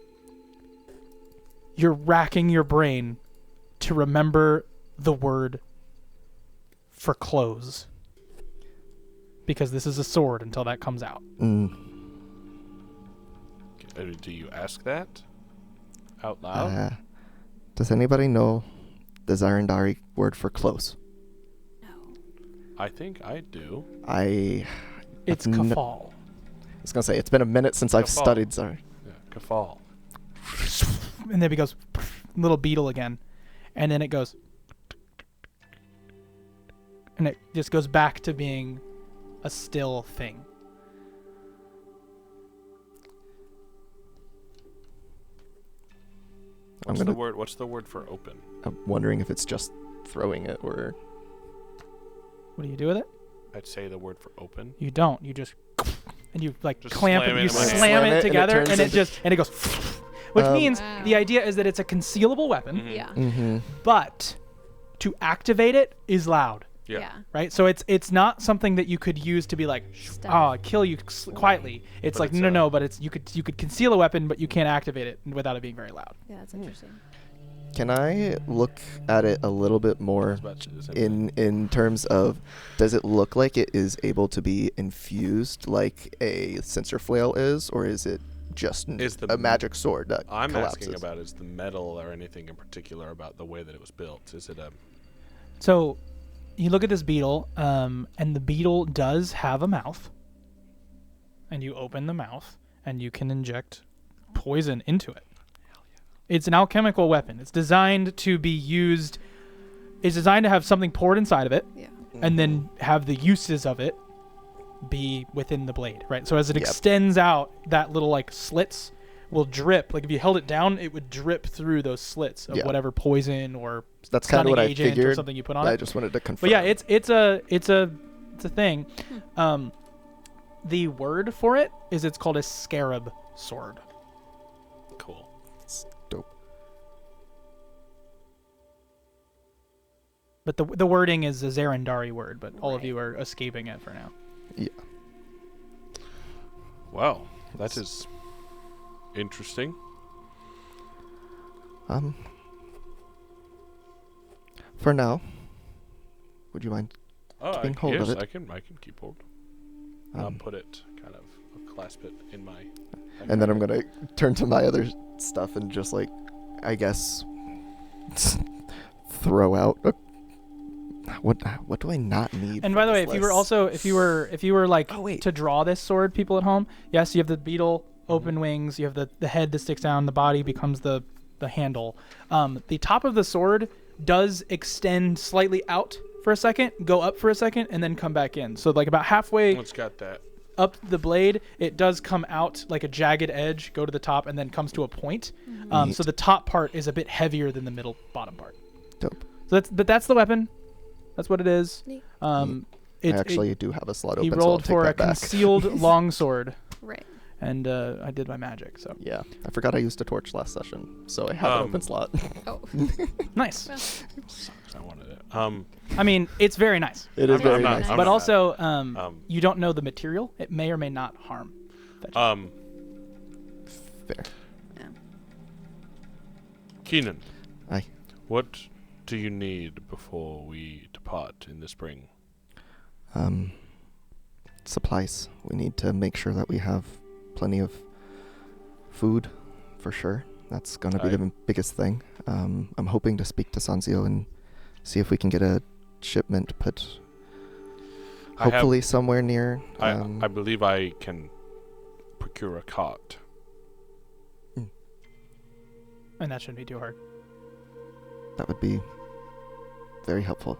you're racking your brain to remember the word for close. Because this is a sword until that comes out. Do you ask that out loud? Does anybody know the Zarandari word for close? No. I think I do. It's n- kafal. I was going to say, it's been a minute since I've Kafal. studied Zar. Yeah, kafal. And then it goes little beetle again. And then it goes. and it just goes back to being a still thing. What's the word? What's the word for open? I'm wondering if it's just throwing it or... What do you do with it? I'd say the word for open. You don't. You just and you like Just clamp slam it. it You in my hand. slam it and it together, turns and it into- just and it goes, which means Wow. the idea is that it's a concealable weapon, Mhm. Yeah. Mm-hmm. but to activate it is loud, Yeah. right? So it's not something that you could use to be like, Stealth. kill you quietly. It's But like it's no, but it's you could conceal a weapon, but you can't activate it without it being very loud. Yeah, that's interesting. Can I look at it a little bit I more was about to say the same thing. in terms of, does it look like it is able to be infused like a censer flail is, or is it just a magic sword that I'm collapses? asking about is the metal or anything in particular about the way that it was built. Is it a... So you look at this beetle, and the beetle does have a mouth, and you open the mouth, and you can inject poison into it. It's an alchemical weapon. It's designed to be used. It's designed to have something poured inside of it, Yeah. and then have the uses of it be within the blade, right? So as it Yep. extends out, that little like slits will drip. Like if you held it down, it would drip through those slits of Yeah. whatever poison or That's kind of stunning what I agent or figured. something you put on I it. just wanted to confirm. But yeah, it's a thing. The word for it is it's called a scarab sword. Cool. It's dope. But the wording is a Zerendari word, but all of Right. you are escaping it for now. Yeah. Wow. That is interesting. For now, would you mind? Oh, Keeping hold of yes, it. I can keep hold. I'll put it kind of, I'll clasp it in my... And then I'm gonna turn to my other stuff and just like, I guess, throw out a, what do I not need? And for by the way, this if you were list? also if you were like Oh, wait. to draw this sword, people at home, yes, you have the beetle, open wings, you have the head that sticks down, the body becomes the handle. The top of the sword does extend slightly out for a second, go up for a second, and then come back in. So like about halfway It's got that. up the blade, it does come out like a jagged edge, go to the top, and then comes to a point. Neat. So the top part is a bit heavier than the middle bottom part. Dope. So that's the weapon. That's what it is. Neat. I actually do have a slot he open, so I'll rolled take for a that back. concealed longsword, Right. and I did my magic. So Yeah, I forgot I used a torch last session, so I have an open slot. Oh. nice. Sucks. I wanted it. I mean, it's very nice. It is I'm very not- nice. I'm But not also, you don't know the material. It may or may not harm. Fair. Yeah. Cianan. Aye. What do you need before we depart in the spring? Supplies. We need to make sure that we have plenty of food, for sure. That's gonna be Aye. the biggest thing. I'm hoping to speak to Sanzio and see if we can get a shipment put I have- hopefully somewhere near. I believe I can procure a cart. And that shouldn't be too hard. That would be very helpful.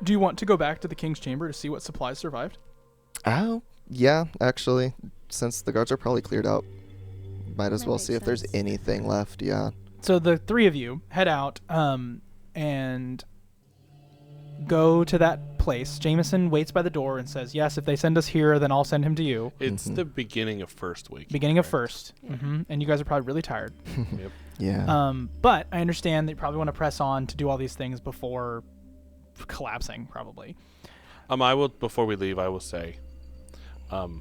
Do you want to go back to the King's Chamber to see what supplies survived? Oh, yeah, actually, since the guards are probably cleared out, might as That well makes see if there's sense. anything left. Yeah. So the three of you head out and go to that place. Jameson waits by the door and says, yes, if they send us here, then I'll send him to you. It's Mhm. the beginning of first week. Beginning of correct? first. Yeah. And you guys are probably really tired. Yep. Yeah. But I understand that you probably want to press on to do all these things before collapsing, probably. I will, before we leave, I will say, have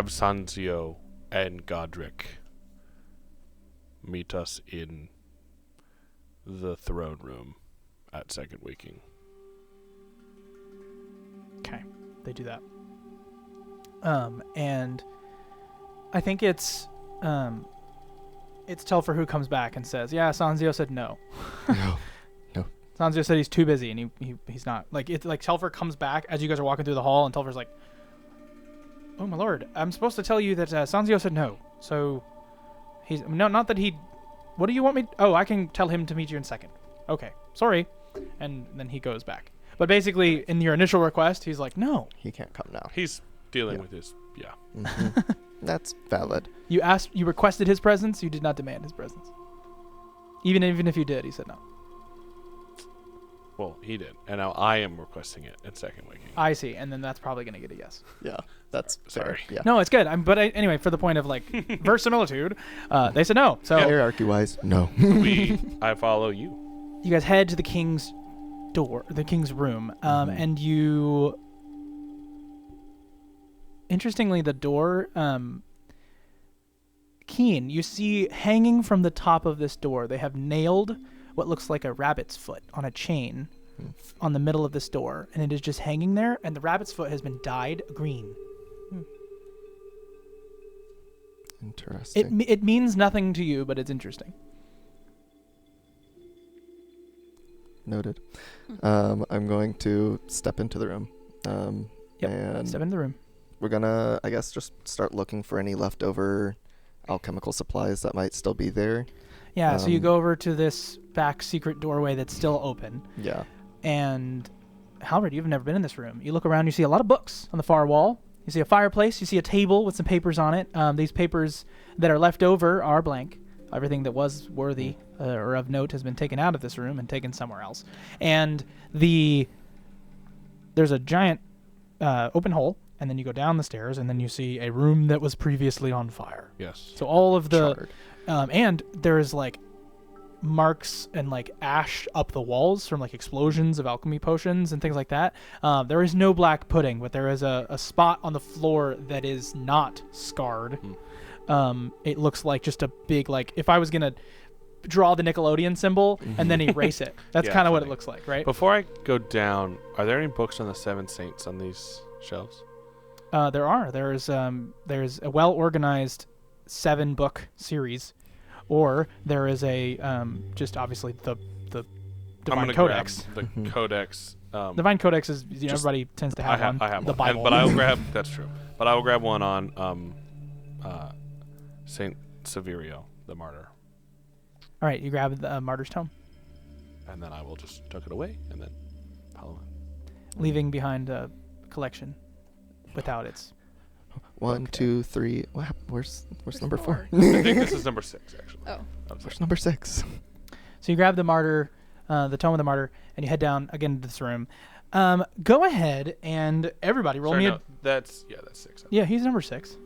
Sanzio and Godric meet us in the throne room at Second Waking. Okay, they do that. And I think it's Telfer who comes back and says, yeah, Sanzio said no. No. Sanzio said he's too busy and he's not. Like, it's like Telfer comes back as you guys are walking through the hall and Telfer's like, oh my lord, I'm supposed to tell you that Sanzio said no. So he's, no, not that he, what do you want me, oh, I can tell him to meet you in second. okay, sorry. And then he goes back. But basically, in your initial request, he's like, no. He can't come now. He's dealing Yeah. with his. Yeah. Mhm. That's valid. You requested his presence. You did not demand his presence. Even if you did, he said no. Well, he did, and now I am requesting it at Second Waking. I see, and then that's probably gonna get a yes. Yeah, that's Sorry. fair. Yeah. No, it's good. Anyway, for the point of like verisimilitude, they said no. So Hierarchy-wise, no. I follow you. you guys head to the king's door, the king's room, and you. Interestingly, the door, Keen, you see hanging from the top of this door, they have nailed what looks like a rabbit's foot on a chain on the middle of this door, and it is just hanging there, and the rabbit's foot has been dyed green. Interesting. It means nothing to you, but it's interesting. Noted. I'm going to step into the room. Yep, And step into the room. we're gonna, I guess, just start looking for any leftover alchemical supplies that might still be there. Yeah, so you Um, go over to this back secret doorway that's still open, Yeah. and Halred, you've never been in this room. You look around, you see a lot of books on the far wall. You see a fireplace. You see a table with some papers on it. These papers that are left over are blank. Everything that was worthy or of note has been taken out of this room and taken somewhere else. And there's a giant open hole, and then you go down the stairs, and then you see a room that was previously on fire. Yes. So all of the Charred. and there is like marks and like ash up the walls from like explosions of alchemy potions and things like that. There is no black pudding, but there is a spot on the floor that is not scarred. It looks like just a big, like, if I was gonna draw the Nickelodeon symbol and then erase it, that's Yeah, kind of what it funny. looks like, right? Before I go down, are there any books on the Seven Saints on these shelves? There's a well organized 7-book series, or there is a just obviously the Divine I'm gonna Codex. grab the Codex. Divine Codex is Just- everybody tends to have one. I have the one. Bible. But I'll grab. That's true. But I will grab one on Saint Severio, the martyr, All right, you grab the Martyr's Tome, and then I will just tuck it away and then follow it. leaving behind a collection without its. 1, Okay. 2, 3. What where's number 4? I think this is number 6, actually. Oh. Where's number 6? So you grab the Martyr, the Tome of the Martyr, and you head down again to this room. Go ahead and everybody roll Sorry, me no, a. that's 6. Yeah, he's number 6.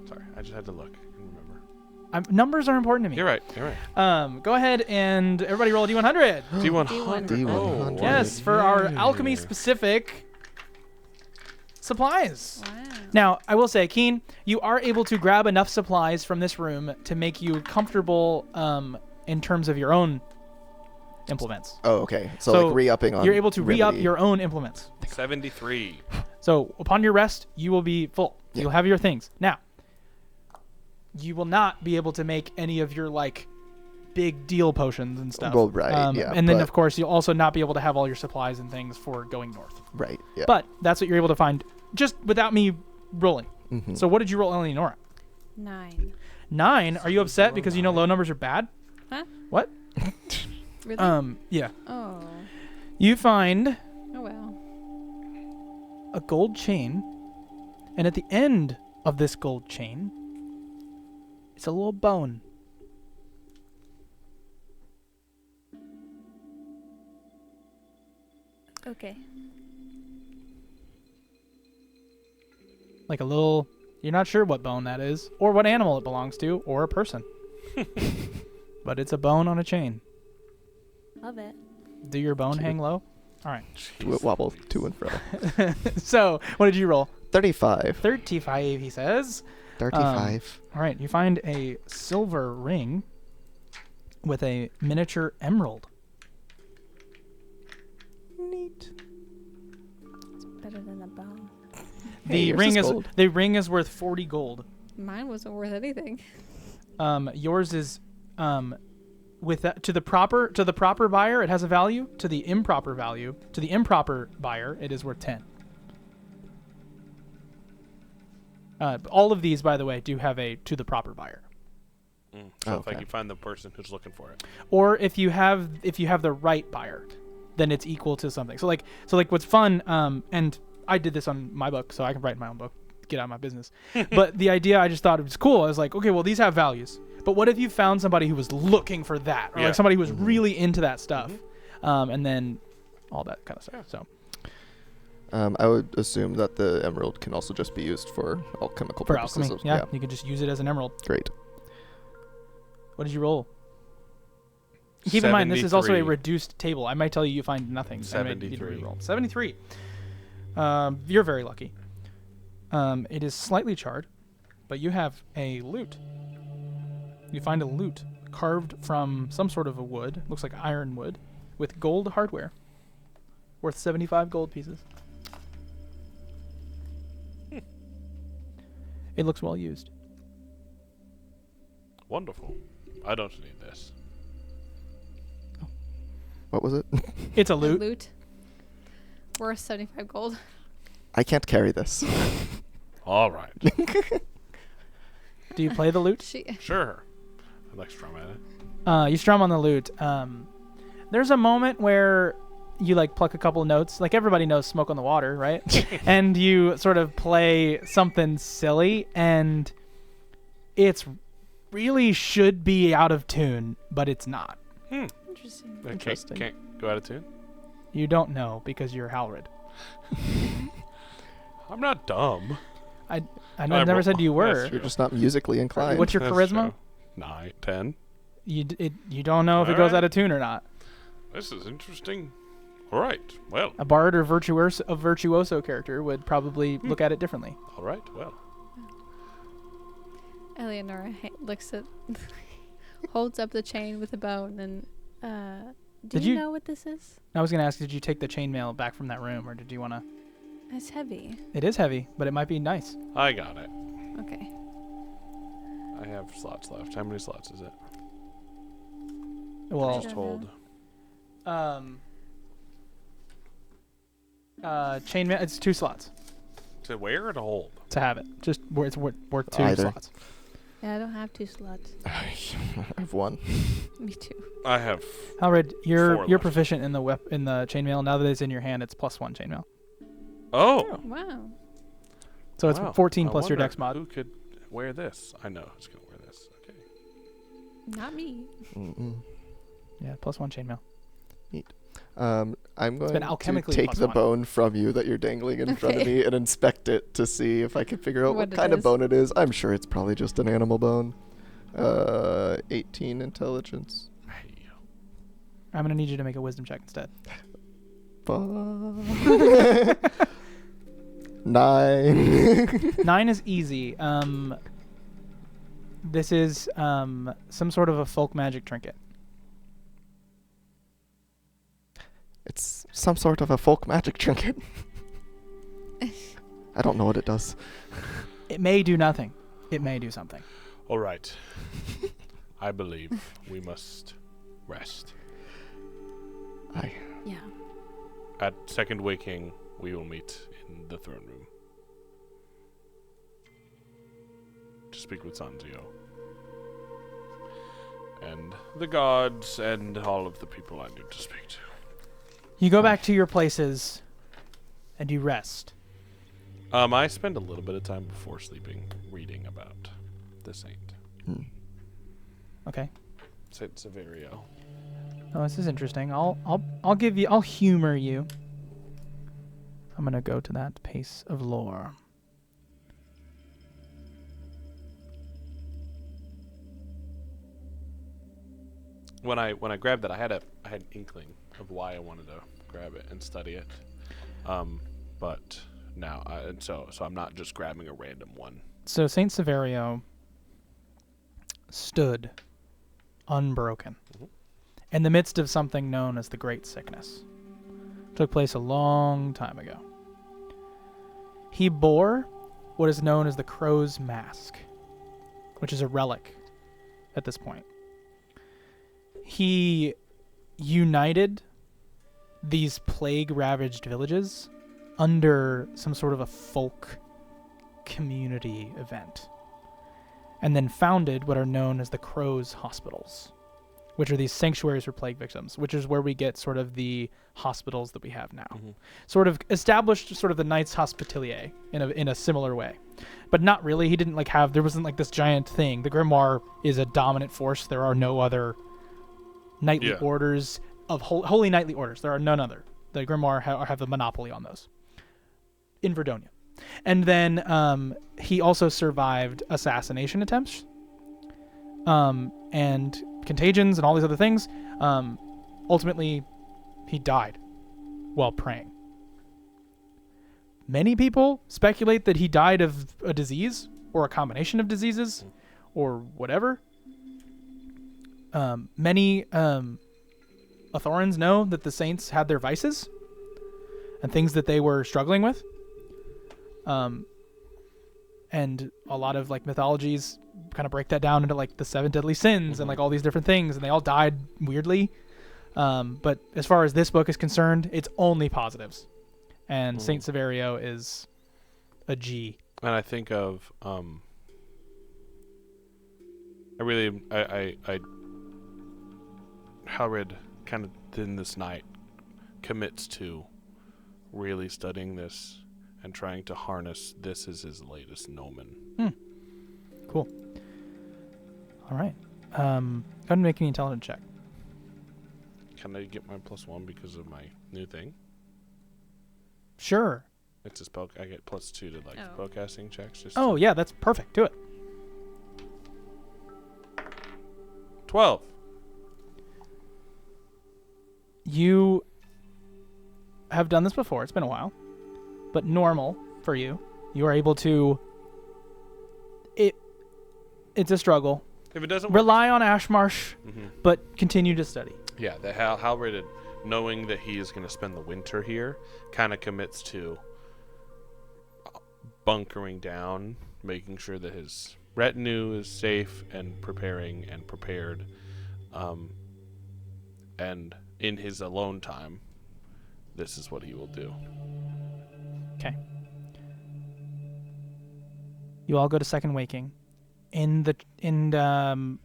Sorry, I just had to look and remember. Numbers are important to me. You're right. Go ahead and everybody roll a D100. D100. D100. Yes, for our alchemy specific supplies. Wow. Now, I will say, Keen, you are able to grab enough supplies from this room to make you comfortable in terms of your own implements. Oh, okay. So So like re-upping on. You're able to re-up remedy. your own implements. 73. So upon your rest, you will be full. Yeah. You'll have your things. Now, you will not be able to make any of your like big deal potions and stuff. Well, right, yeah, And then but- of course you'll also not be able to have all your supplies and things for going north. Right. Yeah. But that's what you're able to find just without me rolling. Mhm. So what did you roll, Eleonora? 9. 9. Are you upset because you know low numbers are bad? Huh? What? Really? Yeah. Oh. You find Oh well. a gold chain, and at the end of this gold chain, it's a little bone. Okay. Like a little, you're not sure what bone that is, or what animal it belongs to, or a person. But it's a bone on a chain. Love it. Do your bone Cute. hang low? All right. Do it wobble to and fro. So, what did you roll? 35. 35, he says. 35. All right, you find a silver ring with a miniature emerald. Neat. It's better than a bone. The yours ring is is gold. the ring is worth 40 gold. Mine wasn't worth anything. Yours is with that, to the proper buyer it has a value, to the improper buyer it is worth 10. All of these, by the way, do have a to the proper buyer. So if I okay. can find the person who's looking for it. Or if you have the right buyer, then it's equal to something. So like what's fun, and I did this on my book, so I can write my own book. Get out of my business. But the idea, I just thought it was cool. I was like, okay, well, these have values. But what if you found somebody who was looking for that, or like somebody who was really into that stuff, and then all that kind of stuff. So I would assume that the emerald can also just be used for alchemical for purposes. alchemy, yeah, you can just use it as an emerald. Great. What did you roll? Keep in mind, this is also a 73. reduced table. I might tell you find nothing. I might need to 73. reroll. 73. You're very lucky. It is slightly charred, but you have a lute. You find a lute carved from some sort of a wood, looks like iron wood, with gold hardware, worth 75 gold pieces. It looks well used. Wonderful. I don't need this. What was it? It's a The lute. loot. Worth 75 gold. I can't carry this. All right. Do you play the lute? Sure. I like strum at it. You strum on the lute. There's a moment where you like pluck a couple of notes. Like everybody knows Smoke on the Water, right? And you sort of play something silly, and it's really should be out of tune, but it's not. Interesting. I Interesting. can't go out of tune. You don't know because you're Halred. I'm not dumb. I never said you were. That's You're just not musically inclined. What's your That's charisma? true. 9, 10. You don't know if it goes Alright. out of tune or not. This is interesting. All right. Well. A bard or virtuoso character would probably look at it differently. All right. Well. Eleonora looks at, holds up the chain with a bone, and do Did you you- know what this is? I was gonna ask, did you take the chainmail back from that room, or did you wanna? It's heavy. It is heavy, but it might be nice. I got it. Okay. I have slots left. How many slots is it? Well, Just don't know. hold. Chainmail. It's 2 slots To wear or to hold? to have it. Just where it's worth 2 Either. slots. Yeah, I don't have 2 slots. I have one. Me too. I have. Halred, you're 4 left. proficient in the chainmail. Now that it's in your hand, it's +1 chainmail. Oh. Wow. So it's Wow. 14 I plus your wonder dex mod. Who could wear this? I know who's gonna wear this. Okay. Not me. Mm-mm. Yeah, +1 chainmail. I'm going been to alchemically take the +1. bone from you that you're dangling in front of Okay. me and inspect it to see if I can figure out What what it kind of is. bone it is. I'm sure it's probably just an animal bone. 18 intelligence. Hey. I'm gonna need you to make a wisdom check instead. 9. 9 is easy. This is some sort of a folk magic trinket. It's some sort of a folk magic trinket. I don't know what it does. It may do nothing. It may do something. All right. I believe we must rest. Yeah. At second waking, we will meet in the throne room to speak with Sanzio and the gods and all of the people I need to speak to. You go back to your places, and you rest. I spend a little bit of time before sleeping reading about the saint, Okay. Saint Severio. Oh, this is interesting. I'll humor you. I'm gonna go to that pace of lore. When I grabbed that, I had an inkling of why I wanted to grab it and study it, but now so I'm not just grabbing a random one. So Saint Severio stood unbroken in the midst of something known as the Great Sickness. Took place a long time ago. He bore what is known as the Crow's Mask, which is a relic at this point. He united these plague-ravaged villages under some sort of a folk community event. and then founded what are known as the Crows Hospitals, which are these sanctuaries for plague victims, which is where we get sort of the hospitals that we have now. Sort of established sort of the Knights Hospitalier in a similar way. But not really. He didn't there wasn't like this giant thing. The Grimoire is a dominant force. There are no other knightly orders of holy knightly orders. There are none other. The Grimoire have the monopoly on those in Verdonia. And then he also survived assassination attempts and contagions and all these other things. Ultimately, he died while praying. Many people speculate that he died of a disease or a combination of diseases or whatever. Many Authorans know that the saints had their vices and things that they were struggling with. And a lot of like mythologies kind of break that down into like the 7 deadly sins and like all these different things, and they all died weirdly. But as far as this book is concerned, it's only positives. And Saint Severio is a G. And I think of Halred kind of in this night commits to really studying this and trying to harness this as his latest Nomen. Cool. All right. Go ahead and make an intelligence check. Can I get my +1 because of my new thing? Sure. It's a spell. I get +2 to spellcasting checks. Yeah, that's perfect. Do it. 12. You have done this before. It's been a while. But normal for you. You are able to... It's a struggle. If it doesn't rely on Ashmarsh, but continue to study. Yeah, the Halred, knowing that he is going to spend the winter here, kind of commits to bunkering down, making sure that his retinue is safe and preparing and prepared. And in his alone time, this is what he will do. Okay. You all go to second waking. Sanzio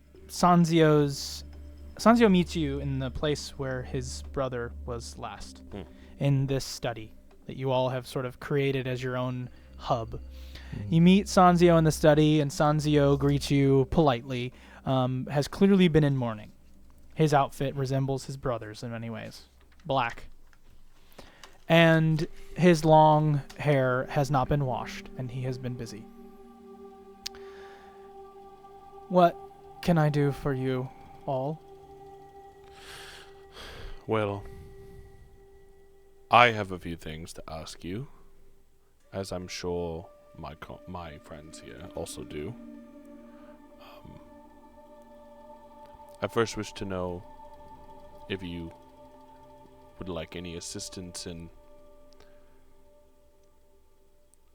meets you in the place where his brother was last, in this study that you all have sort of created as your own hub. You meet Sanzio in the study, and Sanzio greets you politely. Has clearly been in mourning. His outfit resembles his brother's in many ways. Black. And his long hair has not been washed, and he has been busy. What can I do for you all? Well, I have a few things to ask you, as I'm sure my friends here also do. I first wish to know if you would like any assistance in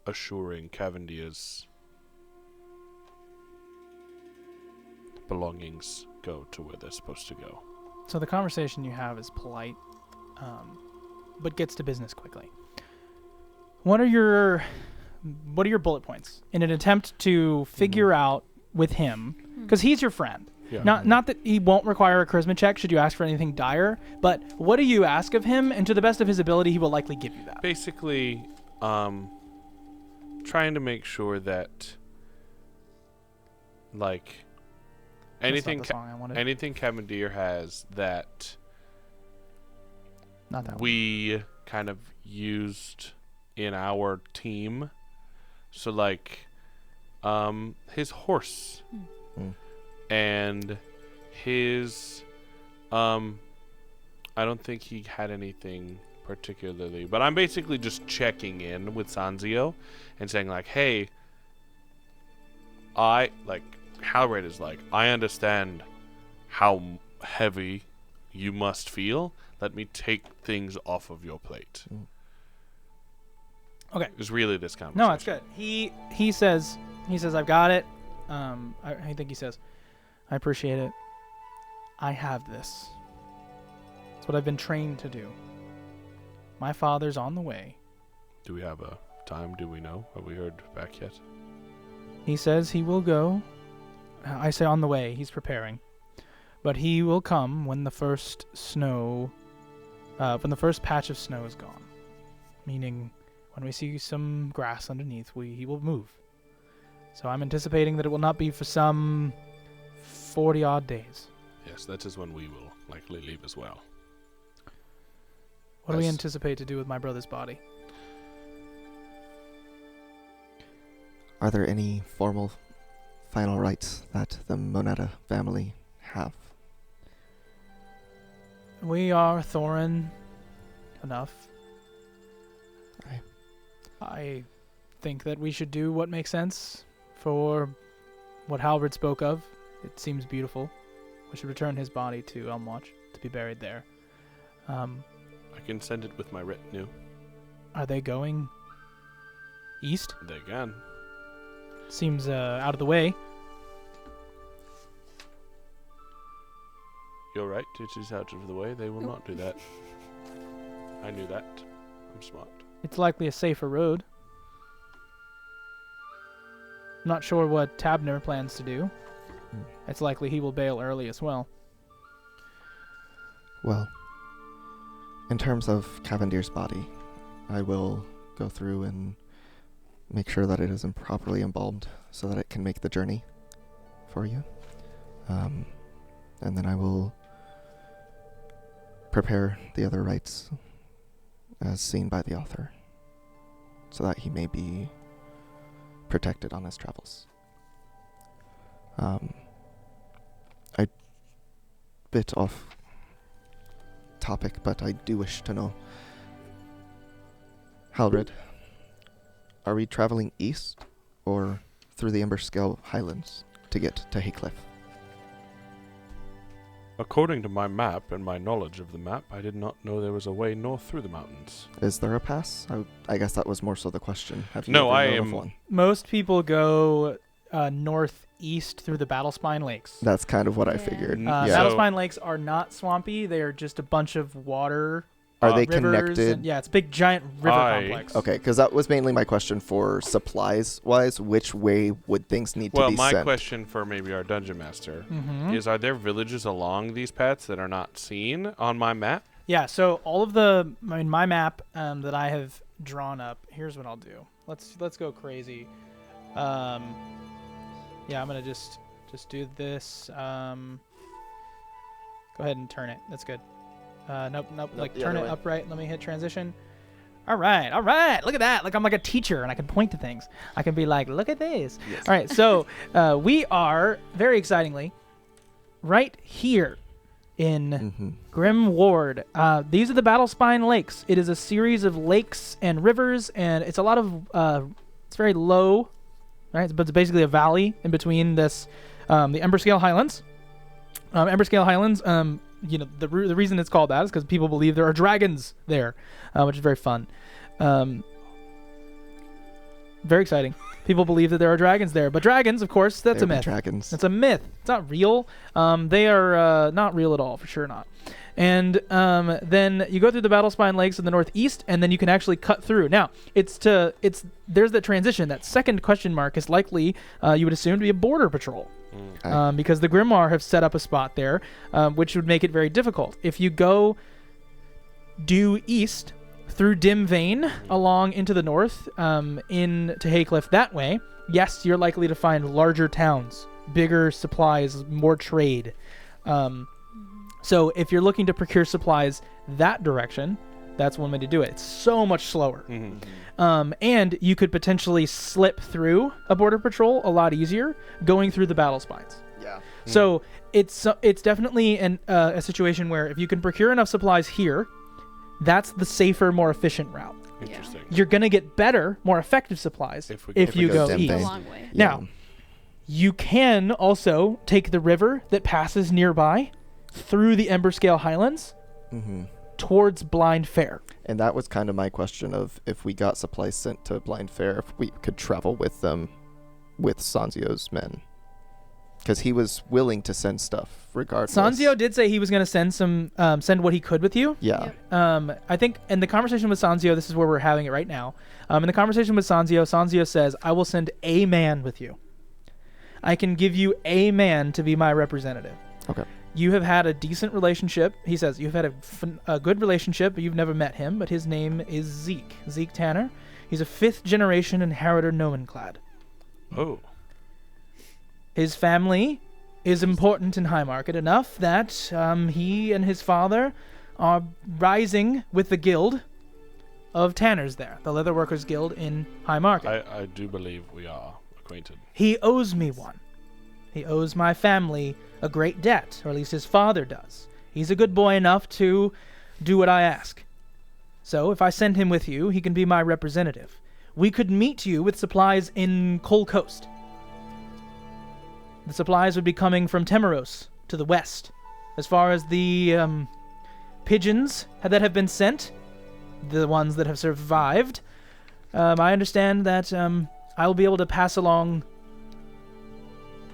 assuring Cavendir's belongings go to where they're supposed to go. So the conversation you have is polite, but gets to business quickly. What are your bullet points in an attempt to figure out with him, because he's your friend? Yeah. Not that he won't require a charisma check should you ask for anything dire, but what do you ask of him, and to the best of his ability, he will likely give you that. Basically, trying to make sure that, like, anything Cavendir has that not that we kind of used in our team. So, like, his horse and his, I don't think he had anything particularly, but I'm basically just checking in with Sanzio and saying, like, hey, Halred is like, I understand how heavy you must feel. Let me take things off of your plate. Okay. It's really this conversation. No, it's good. He says, I've got it. I think he says, I appreciate it. I have this. It's what I've been trained to do. My father's on the way. Do we have a time? Do we know? Have we heard back yet? He says he will go I say on the way. He's preparing. But he will come when the first patch of snow is gone. Meaning, when we see some grass underneath, he will move. So I'm anticipating that it will not be for some 40-odd days. Yes, that is when we will likely leave as well. What do we anticipate to do with my brother's body? Are there any formal final rites that the Moneta family have? We are Thorin enough. I think that we should do what makes sense for what Halred spoke of. It seems beautiful. We should return his body to Elmwatch to be buried there. I can send it with my retinue. Are they going east? They can. Seems out of the way. You're right, it is out of the way. They will not do that. I knew that. I'm smart. It's likely a safer road. I'm not sure what Tabner plans to do. It's likely he will bail early as well. Well, in terms of Cavendir's body, I will go through and make sure that it is properly embalmed so that it can make the journey for you. And then I will prepare the other rites as seen by the author so that he may be protected on his travels. I bit off topic, but I do wish to know, Halred, are we traveling east or through the Emberscale Highlands to get to Haycliff? According to my map and my knowledge of the map, I did not know there was a way north through the mountains. Is there a pass? I guess that was more so the question. Have you No, ever I known of am- one? Most people go northeast through the Battlespine Lakes. That's kind of what I Yeah. figured. Yeah. Yeah. Battlespine Lakes are not swampy. They are just a bunch of water. Are they Rivers connected? and- yeah, it's a big giant river complex. Okay, because that was mainly my question for supplies-wise. Which way would things need Well, to be my sent? question for maybe our dungeon master Mm-hmm. is, are there villages along these paths that are not seen on my map? Yeah, so all of my map that I have drawn up. Here's what I'll do. Let's go crazy. Yeah, I'm gonna just do this. Go ahead and turn it. That's good. Nope. Like the turn other it way. upright. Let me hit transition. All right. Look at that. Like I'm like a teacher, and I can point to things. I can be like, look at this. Yes. All right. So we are very excitingly right here in Mm-hmm. Grimward. These are the Battlespine Lakes. It is a series of lakes and rivers, and it's a lot of. It's very low, right? But it's basically a valley in between this, the Emberscale Highlands. Emberscale Highlands. You know, the reason it's called that is because people believe there are dragons there, which is very fun. Very exciting. People believe that there are dragons there, but dragons, of course, that's a myth. Dragons. It's a myth. It's not real. They are not real at all, for sure not. And then you go through the Battlespine Lakes in the northeast, and then you can actually cut through. Now, there's the transition. That second question mark is likely, you would assume, to be a border patrol. Okay. Because the Grimoire have set up a spot there, which would make it very difficult. If you go due east through Dim Vein along into the north, into Haycliff that way, yes, you're likely to find larger towns, bigger supplies, more trade. So if you're looking to procure supplies that direction, that's one way to do it. It's so much slower. And you could potentially slip through a border patrol a lot easier going through the battle spines. Yeah. So it's definitely a situation where if you can procure enough supplies here, that's the safer, more efficient route. Interesting. You're going to get better, more effective supplies If we if you go go Dim east. It's a Vein. long way. Now, you can also take the river that passes nearby through the Emberscale Highlands Mm-hmm. towards Blind Fair. And that was kind of my question of if we got supplies sent to Blind Fair, if we could travel with them, with Sanzio's men. Because he was willing to send stuff regardless. Sanzio did say he was going to send what he could with you. Yeah. Yep. I think in the conversation with Sanzio, this is where we're having it right now. In the conversation with Sanzio, Sanzio says, I will send a man with you. I can give you a man to be my representative. Okay. You have had a decent relationship. He says you've had a good relationship, but you've never met him. But his name is Zeke Tanner. He's a 5th generation inheritor Nomenclad. Oh. His family is important in High Market enough that he and his father are rising with the guild of Tanners there, the Leatherworkers Guild in High Market. I do believe we are acquainted. He owes me one. He owes my family a great debt, or at least his father does. He's a good boy enough to do what I ask. So if I send him with you, he can be my representative. We could meet you with supplies in Coal Coast. The supplies would be coming from Temeros to the west. As far as the pigeons that have been sent, the ones that have survived, I understand that I will be able to pass along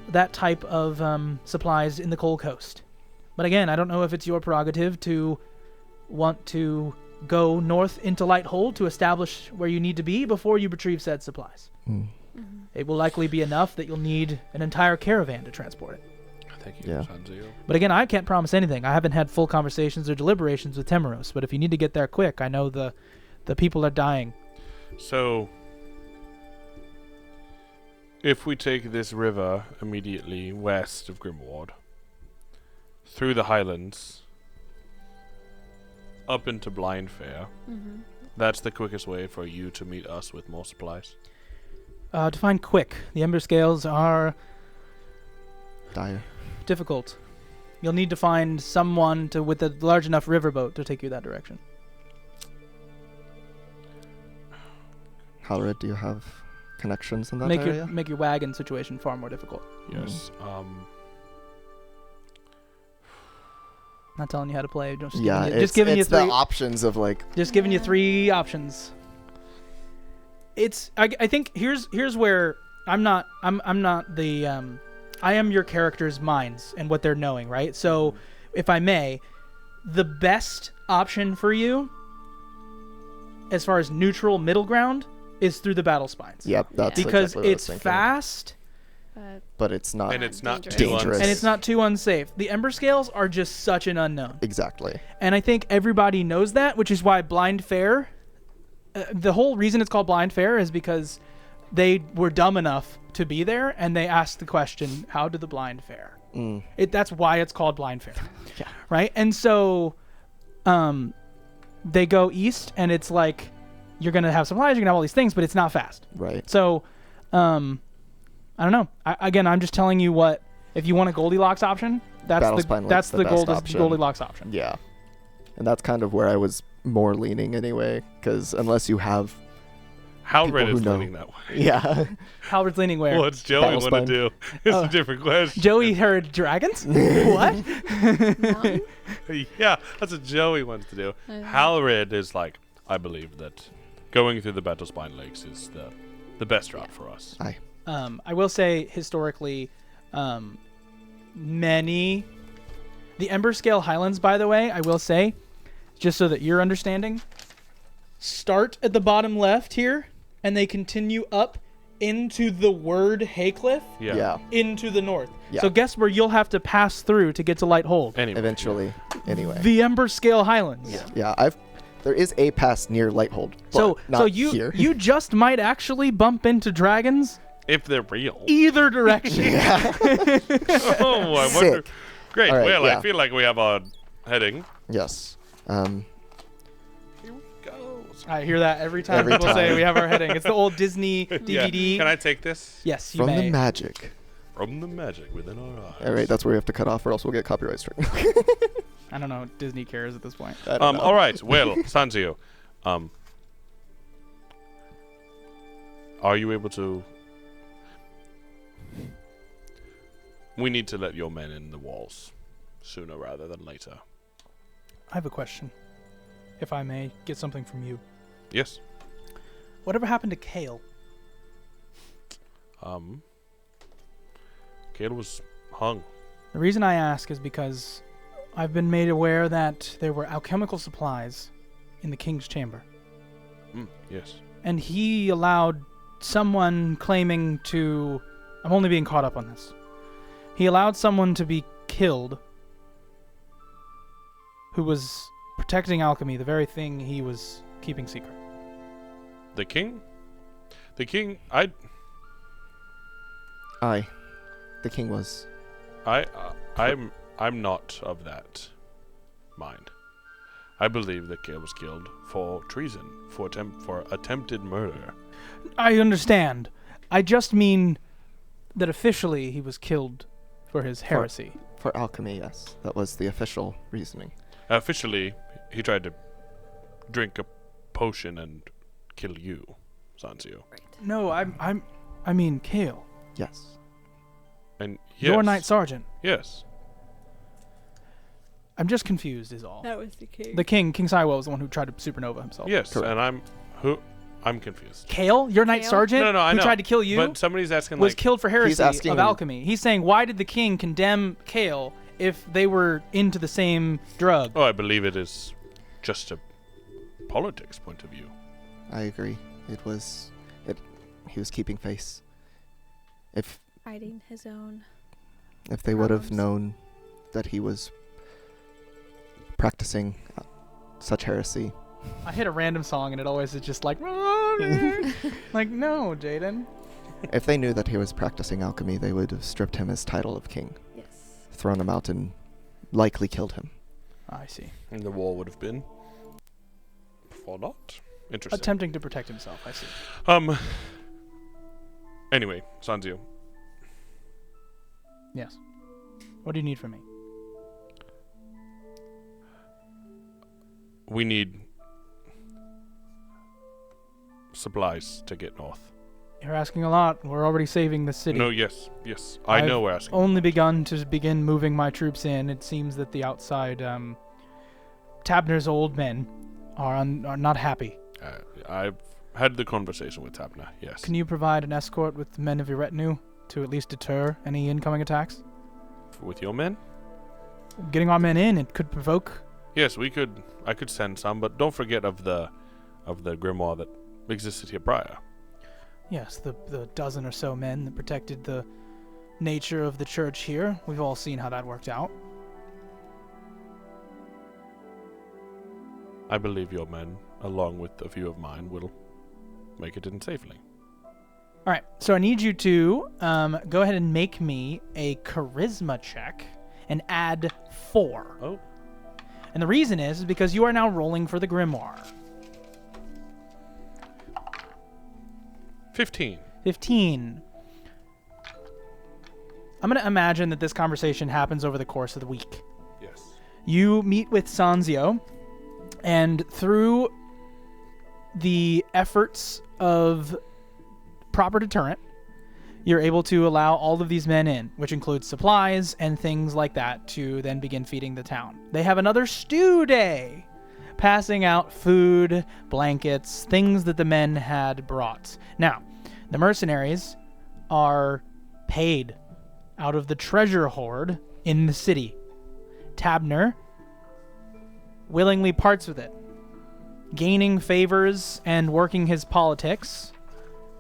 that type of supplies in the Coal Coast. But again, I don't know if it's your prerogative to want to go north into Lighthold to establish where you need to be before you retrieve said supplies. It will likely be enough that you'll need an entire caravan to transport it. Thank you, Sanzio. But again, I can't promise anything. I haven't had full conversations or deliberations with Temeros, but if you need to get there quick, I know the people are dying. So, if we take this river immediately west of Grimward, through the highlands, up into Blindfair, that's the quickest way for you to meet us with more supplies. To find quick, the Ember Scales are Dire. difficult. You'll need to find someone with a large enough riverboat to take you that direction. Halred, do you have connections in that Make area? your wagon situation far more difficult. Yes. Not telling you how to play. Just Yeah, giving you it's three the options of like. Just giving you 3 options. I think here's where I'm not the I am your character's minds and what they're knowing, right? So, if I may, the best option for you, as far as neutral middle ground, is through the battle spines. Yep, that's because exactly what I was it's thinking. fast, but it's not. And it's not too dangerous. and it's not too unsafe. The Ember Scales are just such an unknown. Exactly. And I think everybody knows that, which is why Blind Fair, the whole reason it's called Blind Fair is because they were dumb enough to be there, and they asked the question, how do the blind fare? That's why it's called Blind Fair. Yeah. Right? And so they go east, and it's like, you're going to have supplies, you're going to have all these things, but it's not fast. Right. So, I don't know. Again, I'm just telling you what, if you want a Goldilocks option, that's the Goldilocks option. Yeah. And that's kind of where I was more leaning anyway, because unless you have Halred who is know. leaning that way. Yeah. Halred's leaning where? What's Joey want to Battlespine. do? It's a different question. Joey heard dragons? What? Mountain? Yeah, that's what Joey wants to do. Halred is like, I believe that going through the Battlespine Lakes is the best route for us. Aye. I will say, historically, the Ember Scale Highlands, by the way, I will say, just so that you're understanding, start at the bottom left here, and they continue up into the Word Haycliff, Yeah. into the north. Yeah. So guess where you'll have to pass through to get to Lighthold? Anyway, Eventually. Anyway. The Ember Scale Highlands. Yeah. There is a pass near Lighthold. So not you here. you just might actually bump into dragons if they're real. either direction. Oh, I wonder. Sick. Great. All right, well, yeah. I feel like we have our heading. Yes. Here we go. I hear that every time Every people say time. we have our heading. It's the old Disney Yeah. DVD. Can I take this? Yes, you From may. the magic. From the magic within our eyes. All right, that's where we have to cut off, or else we'll get copyright strike. I don't know. Disney cares at this point. I don't know. All right. Well, Sanzio, are you able to? We need to let your men in the walls sooner rather than later. I have a question, if I may get something from you. Yes. Whatever happened to Kale? Kale was hung. The reason I ask is because I've been made aware that there were alchemical supplies in the King's Chamber, Yes. and he allowed someone claiming to I'm only being caught up on this. He allowed someone to be killed who was protecting alchemy, the very thing he was keeping secret. The king? The king, Aye. The king was. I'm not of that mind. I believe that Gale was killed for treason, for attempted murder. I understand. I just mean that officially he was killed for his heresy. For alchemy, yes. That was the official reasoning. Officially, he tried to drink a potion and kill you, Sanzio. No, I mean Kale. Yes. And Your yes. Knight Sergeant. Yes. I'm just confused is all. That was the king. The king, King Sywell, was the one who tried to supernova himself. Yes, Correct. and I'm confused. Kale, your Knight Kale? Sergeant, No, I who know. tried to kill you, But somebody's asking, was like, killed for heresy asking- of alchemy. He's saying, why did the king condemn Kale if they were into the same drug? oh, I believe it is just a politics point of view. I agree. He was keeping face. If Hiding his own. they would have Problems. known that he was practicing such heresy. I hit a random song and it always is just like, like, no, Jaden. If they knew that he was practicing alchemy, they would have stripped him his title of king, Yes. thrown him out, and likely killed him. I see. And the war would have been for naught. Interesting. Attempting to protect himself, I see. Anyway, Sanzio. Yes. What do you need from me? We need supplies to get north. You're asking a lot. We're already saving the city. No, yes. I I've know we're asking. Only begun to begin moving my troops in. It seems that the outside, Tabner's old men are not happy. I've had the conversation with Tabna, yes. Can you provide an escort with the men of your retinue to at least deter any incoming attacks? With your men? Getting our men in, it could provoke. Yes, I could send some, but don't forget of the grimoire that existed here prior. Yes, the dozen or so men that protected the nature of the church here. We've all seen how that worked out. I believe your men, along with a few of mine, will make it in safely. All right, so I need you to go ahead and make me a charisma check and add 4. Oh. And the reason is because you are now rolling for the grimoire. 15. 15. I'm going to imagine that this conversation happens over the course of the week. Yes. You meet with Sanzio, and through the efforts of proper deterrent, you're able to allow all of these men in, which includes supplies and things like that, to then begin feeding the town. They have another stew day, passing out food, blankets, things that the men had brought. Now, the mercenaries are paid out of the treasure hoard in the city. Tabner willingly parts with it, gaining favors and working his politics.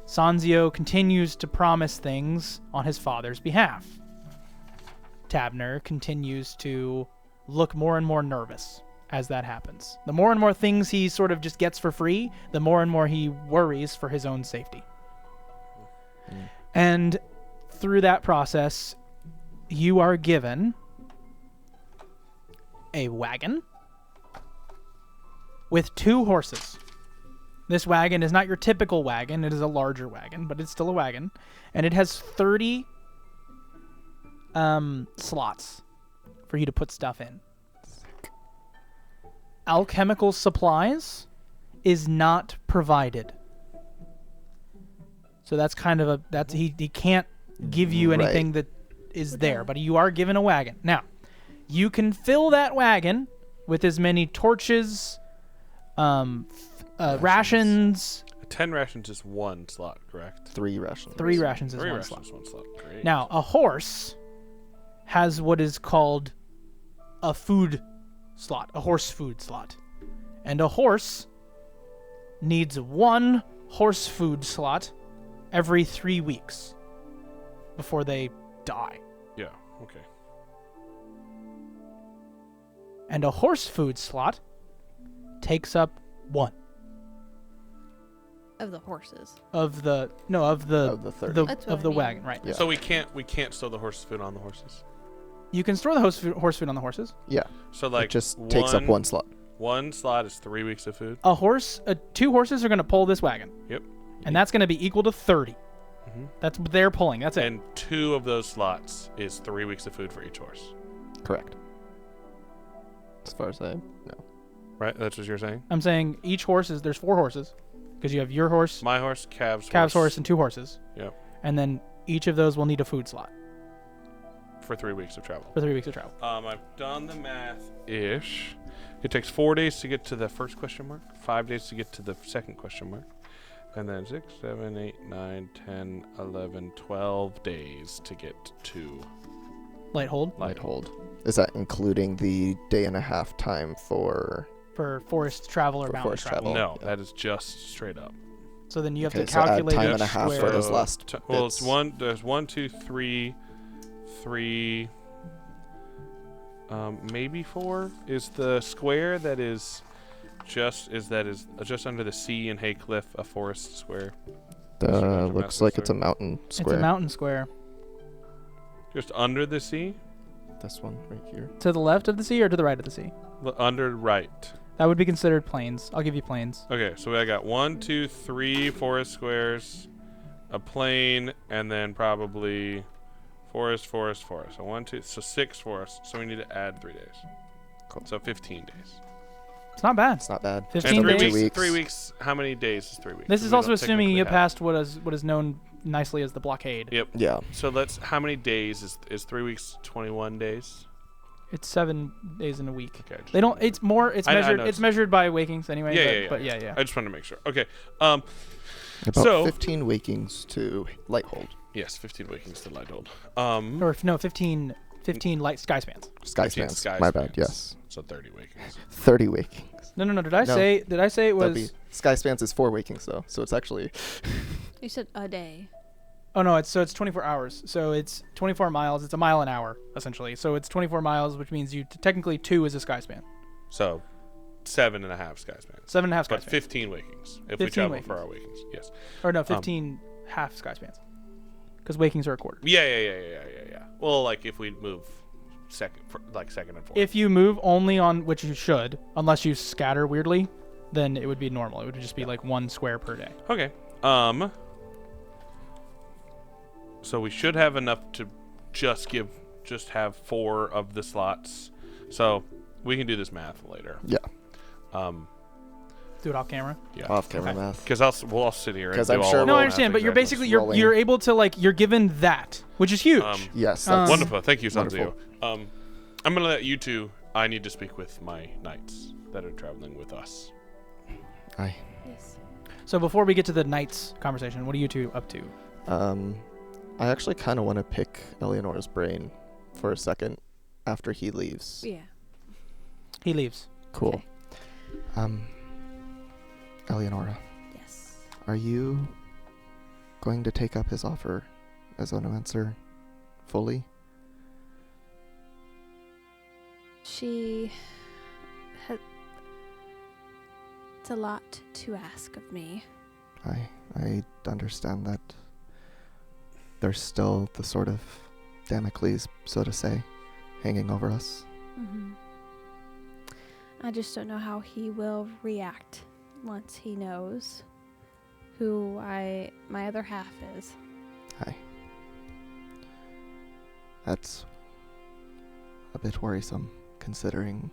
Sanzio continues to promise things on his father's behalf. Tabner continues to look more and more nervous as that happens. The more and more things he sort of just gets for free, the more and more he worries for his own safety. And through that process, you are given a wagon with 2 horses. This wagon is not your typical wagon. It is a larger wagon, but it's still a wagon. And it has 30 slots for you to put stuff in. Alchemical supplies is not provided. So that's kind of he can't give you anything that is there, but you are given a wagon. Now, you can fill that wagon with as many torches, rations. 10 rations is 1 slot, correct? 3 rations. 3 rations is 3 1 rations, slot. 1 slot. Great. Now, a horse has what is called a food slot, a horse food slot. And a horse needs 1 horse food slot every 3 weeks. before they die. Yeah. Okay. And a horse food slot takes up 1 Of the horses. of the 30. That's what of I the mean. wagon, right? Yeah. So we can't store the horse food on the horses. You can store the horse food on the horses. Yeah. So It like just takes up 1 slot. One slot is 3 weeks of food. Two horses are going to pull this wagon. Yep. And that's going to be equal to 30. Mhm. That's what they're pulling. That's it. And 2 of those slots is 3 weeks of food for each horse. Correct. As far as I know. Right? That's what you're saying? I'm saying each horse there's 4 horses because you have your horse, My horse, Cav's horse, and 2 horses. Yep. And then each of those will need a food slot For 3 weeks of travel. for 3 weeks of travel. I've done the math-ish. It takes 4 days to get to the first question mark, 5 days to get to the second question mark, and then 6, 7, 8, 9, 10, 11, 12 days to get to Light hold Light hold. Is that including the day and a half time for... for forest travel or For mountain forest travel. travel. No, Yeah. that is just straight up. So then you have Okay, to so add calculate time each and a half square. for those last Well, bits. it's there's 1, 2, 3, maybe 4 is the square that is just under the sea in Haycliff, a forest square. Looks like it's a mountain square. It's a mountain square. Just under the sea? This one right here. To the left of the sea or to the right of the sea? Under right. That would be considered plains. I'll give you plains. Okay, so I got 1, 2, 3 forest squares, a plain, and then probably forest. So 6 forests. So we need to add 3 days. Cool. So 15 days. It's not bad. It's not bad. 15 and 3 days. weeks, 2 weeks. 3 weeks. How many days is 3 weeks? This 'Cause is we also don't assuming you get technically have- past what is known nicely as the blockade. Yep. Yeah. So how many days is 3 weeks? 21 days. It's 7 days in a week. Okay. I just They don't. wanted to- It's more. It's I measured. know It's measured by wakings anyway. Yeah, but yeah. I just wanted to make sure. Okay. About So- 15 wakings to light hold. Yes, 15 wakings to light hold. Or no, 15 light sky spans. Sky 15 spans. sky My spans. bad. Yes. So 30 wakings. 30 wakings. No. Did I No. say it That'd was? be, sky spans is 4 wakings though, so it's actually You said a day. Oh no, it's 24 hours. So it's 24 miles. It's a mile an hour essentially. So it's 24 miles, which means technically 2 is a sky span. So 7.5 sky spans. 7.5 sky But spans. 15 wakings if we 15 travel wakings. for our wakings. Yes. Or no, 15 half sky spans. Because wakings are a quarter. Yeah. Well, like if we move second and fourth. If you move only on, which you should, unless you scatter weirdly, then it would be normal. It would just be like 1 square per day. Okay. So we should have enough to just have 4 of the slots. So we can do this math later. yeah, Do it off camera. Yeah. off camera Okay. math. Because we'll all sit here. 'Cause and do I'm all sure of No, the I math understand, but you're exactly. basically Rolling. you're able to you're given that, which is huge. Yes, Um, that's Wonderful. Thank you, Sanzio. wonderful. I'm gonna let you two. I need to speak with my knights that are traveling with us. Aye. Yes. So before we get to the knights conversation, what are you two up to? I actually kind of want to pick Eleonora's brain for a second after he leaves. Yeah. He leaves. Cool. Eleonora, Yes. are you going to take up his offer as Onomancer fully? She had. It's a lot to ask of me. I understand that there's still the sort of Damocles, so to say, hanging over us. Mm-hmm. I just don't know how he will react once he knows who my other half is. Aye. That's a bit worrisome, considering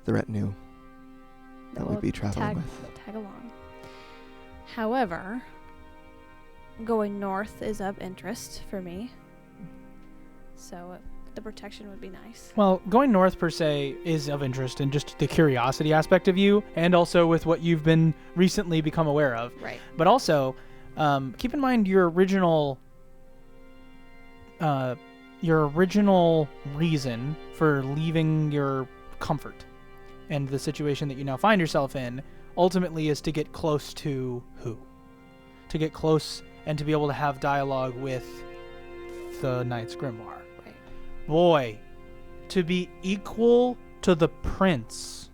the retinue that we'd will be traveling with. Tag along. However, going north is of interest for me. So the protection would be nice. Well, going north per se is of interest in just the curiosity aspect of you, and also with what you've been recently become aware of. Right. But also, keep in mind your original reason for leaving your comfort and the situation that you now find yourself in ultimately is to get close to who? To get close and to be able to have dialogue with the Knight's Grimoire. Right. Boy, to be equal to the prince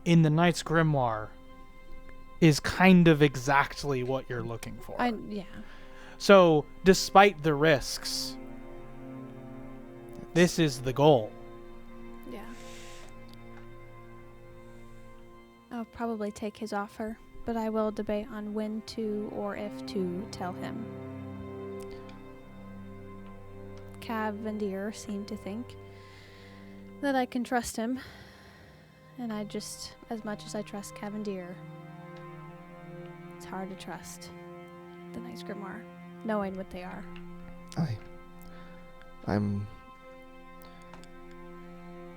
in the Knight's Grimoire is kind of exactly what you're looking for. Yeah. So, despite the risks, this is the goal. Yeah. I'll probably take his offer, but I will debate on when to or if to tell him. Cavendir seemed to think that I can trust him, and I just, as much as I trust Cavendir, it's hard to trust the Knight's Grimoire, knowing what they are. I'm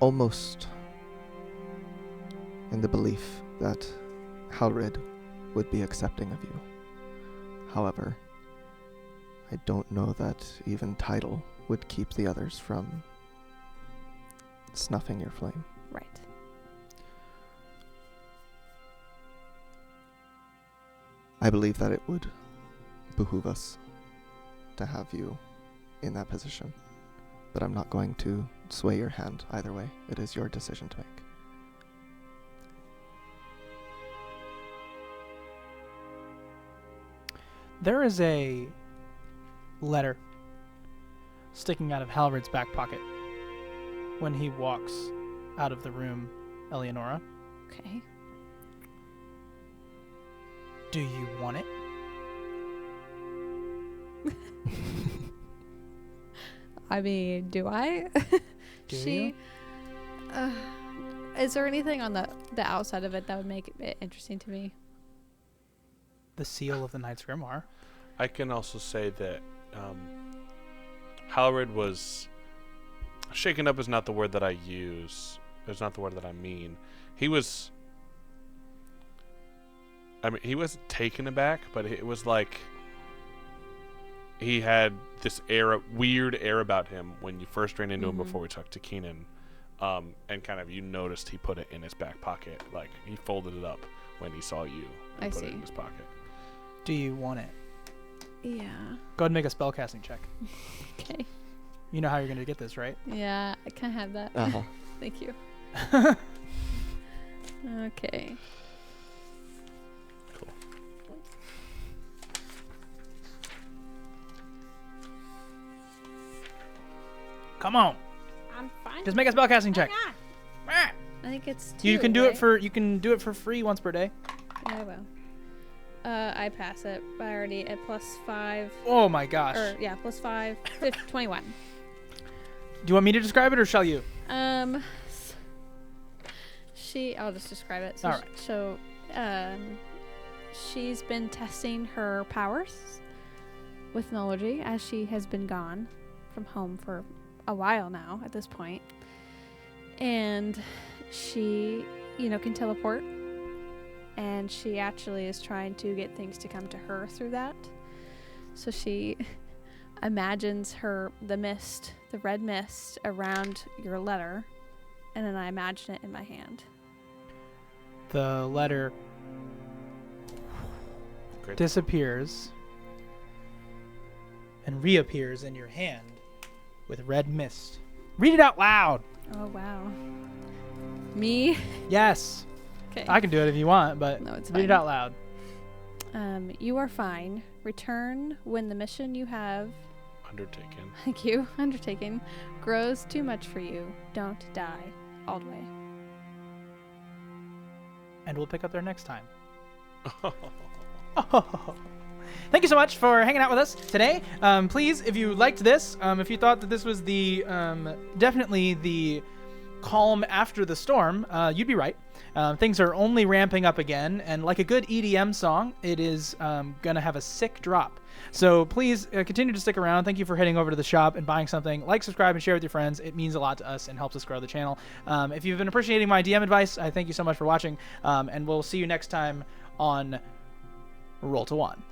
almost in the belief that Halred would be accepting of you. However, I don't know that even title would keep the others from snuffing your flame. Right. I believe that it would behoove us to have you in that position, but I'm not going to sway your hand either way. It is your decision to make. There is a letter sticking out of Halred's back pocket when he walks out of the room, Eleonora. Okay. Do you want it? I mean, do I? Do she. you? Is there anything on the outside of it that would make it interesting to me? The seal of the Knight's Grimoire. I can also say that Halred was shaken up is not the word that I use. It's not the word that I mean. He was. I mean, he wasn't taken aback, but it was like he had this weird air about him when you first ran into him before we talked to Cianan, and kind of you noticed he put it in his back pocket, like he folded it up when he saw you and put it in his pocket. Do you want it? Yeah. Go ahead and make a spellcasting check. Okay. You know how you're going to get this, right? Yeah, I can have that. Uh-huh. Thank you. Okay. Cool. Come on. I'm fine. Just make a spellcasting check. I think it's 2, You can do right? it for free once per day. Yeah, I will. I pass it. I already at +5. Oh my gosh. +5. 21. Do you want me to describe it or shall you? I'll just describe it. So, All right. So, she's been testing her powers with Nology as she has been gone from home for a while now at this point. And she, can teleport. And she actually is trying to get things to come to her through that. So she imagines the red mist around your letter, and then I imagine it in my hand. The letter Great. disappears and reappears in your hand with red mist. Read it out loud. Oh, wow. Me? Yes. Okay. I can do it if you want, but No, it's read it fine. out loud. You are fine. Return when the mission you have, Undertaken. thank you, undertaken, grows too much for you. Don't die. Aldway. And we'll pick up there next time. Thank you so much for hanging out with us today. Please, if you liked this, if you thought that this was the definitely the calm after the storm, you'd be right. Things are only ramping up again, and like a good EDM song, it is gonna have a sick drop. So please continue to stick around. Thank you for heading over to the shop and buying something. Like, subscribe, and share with your friends. It means a lot to us and helps us grow the channel. If you've been appreciating my DM advice, I thank you so much for watching, and we'll see you next time on Roll to One.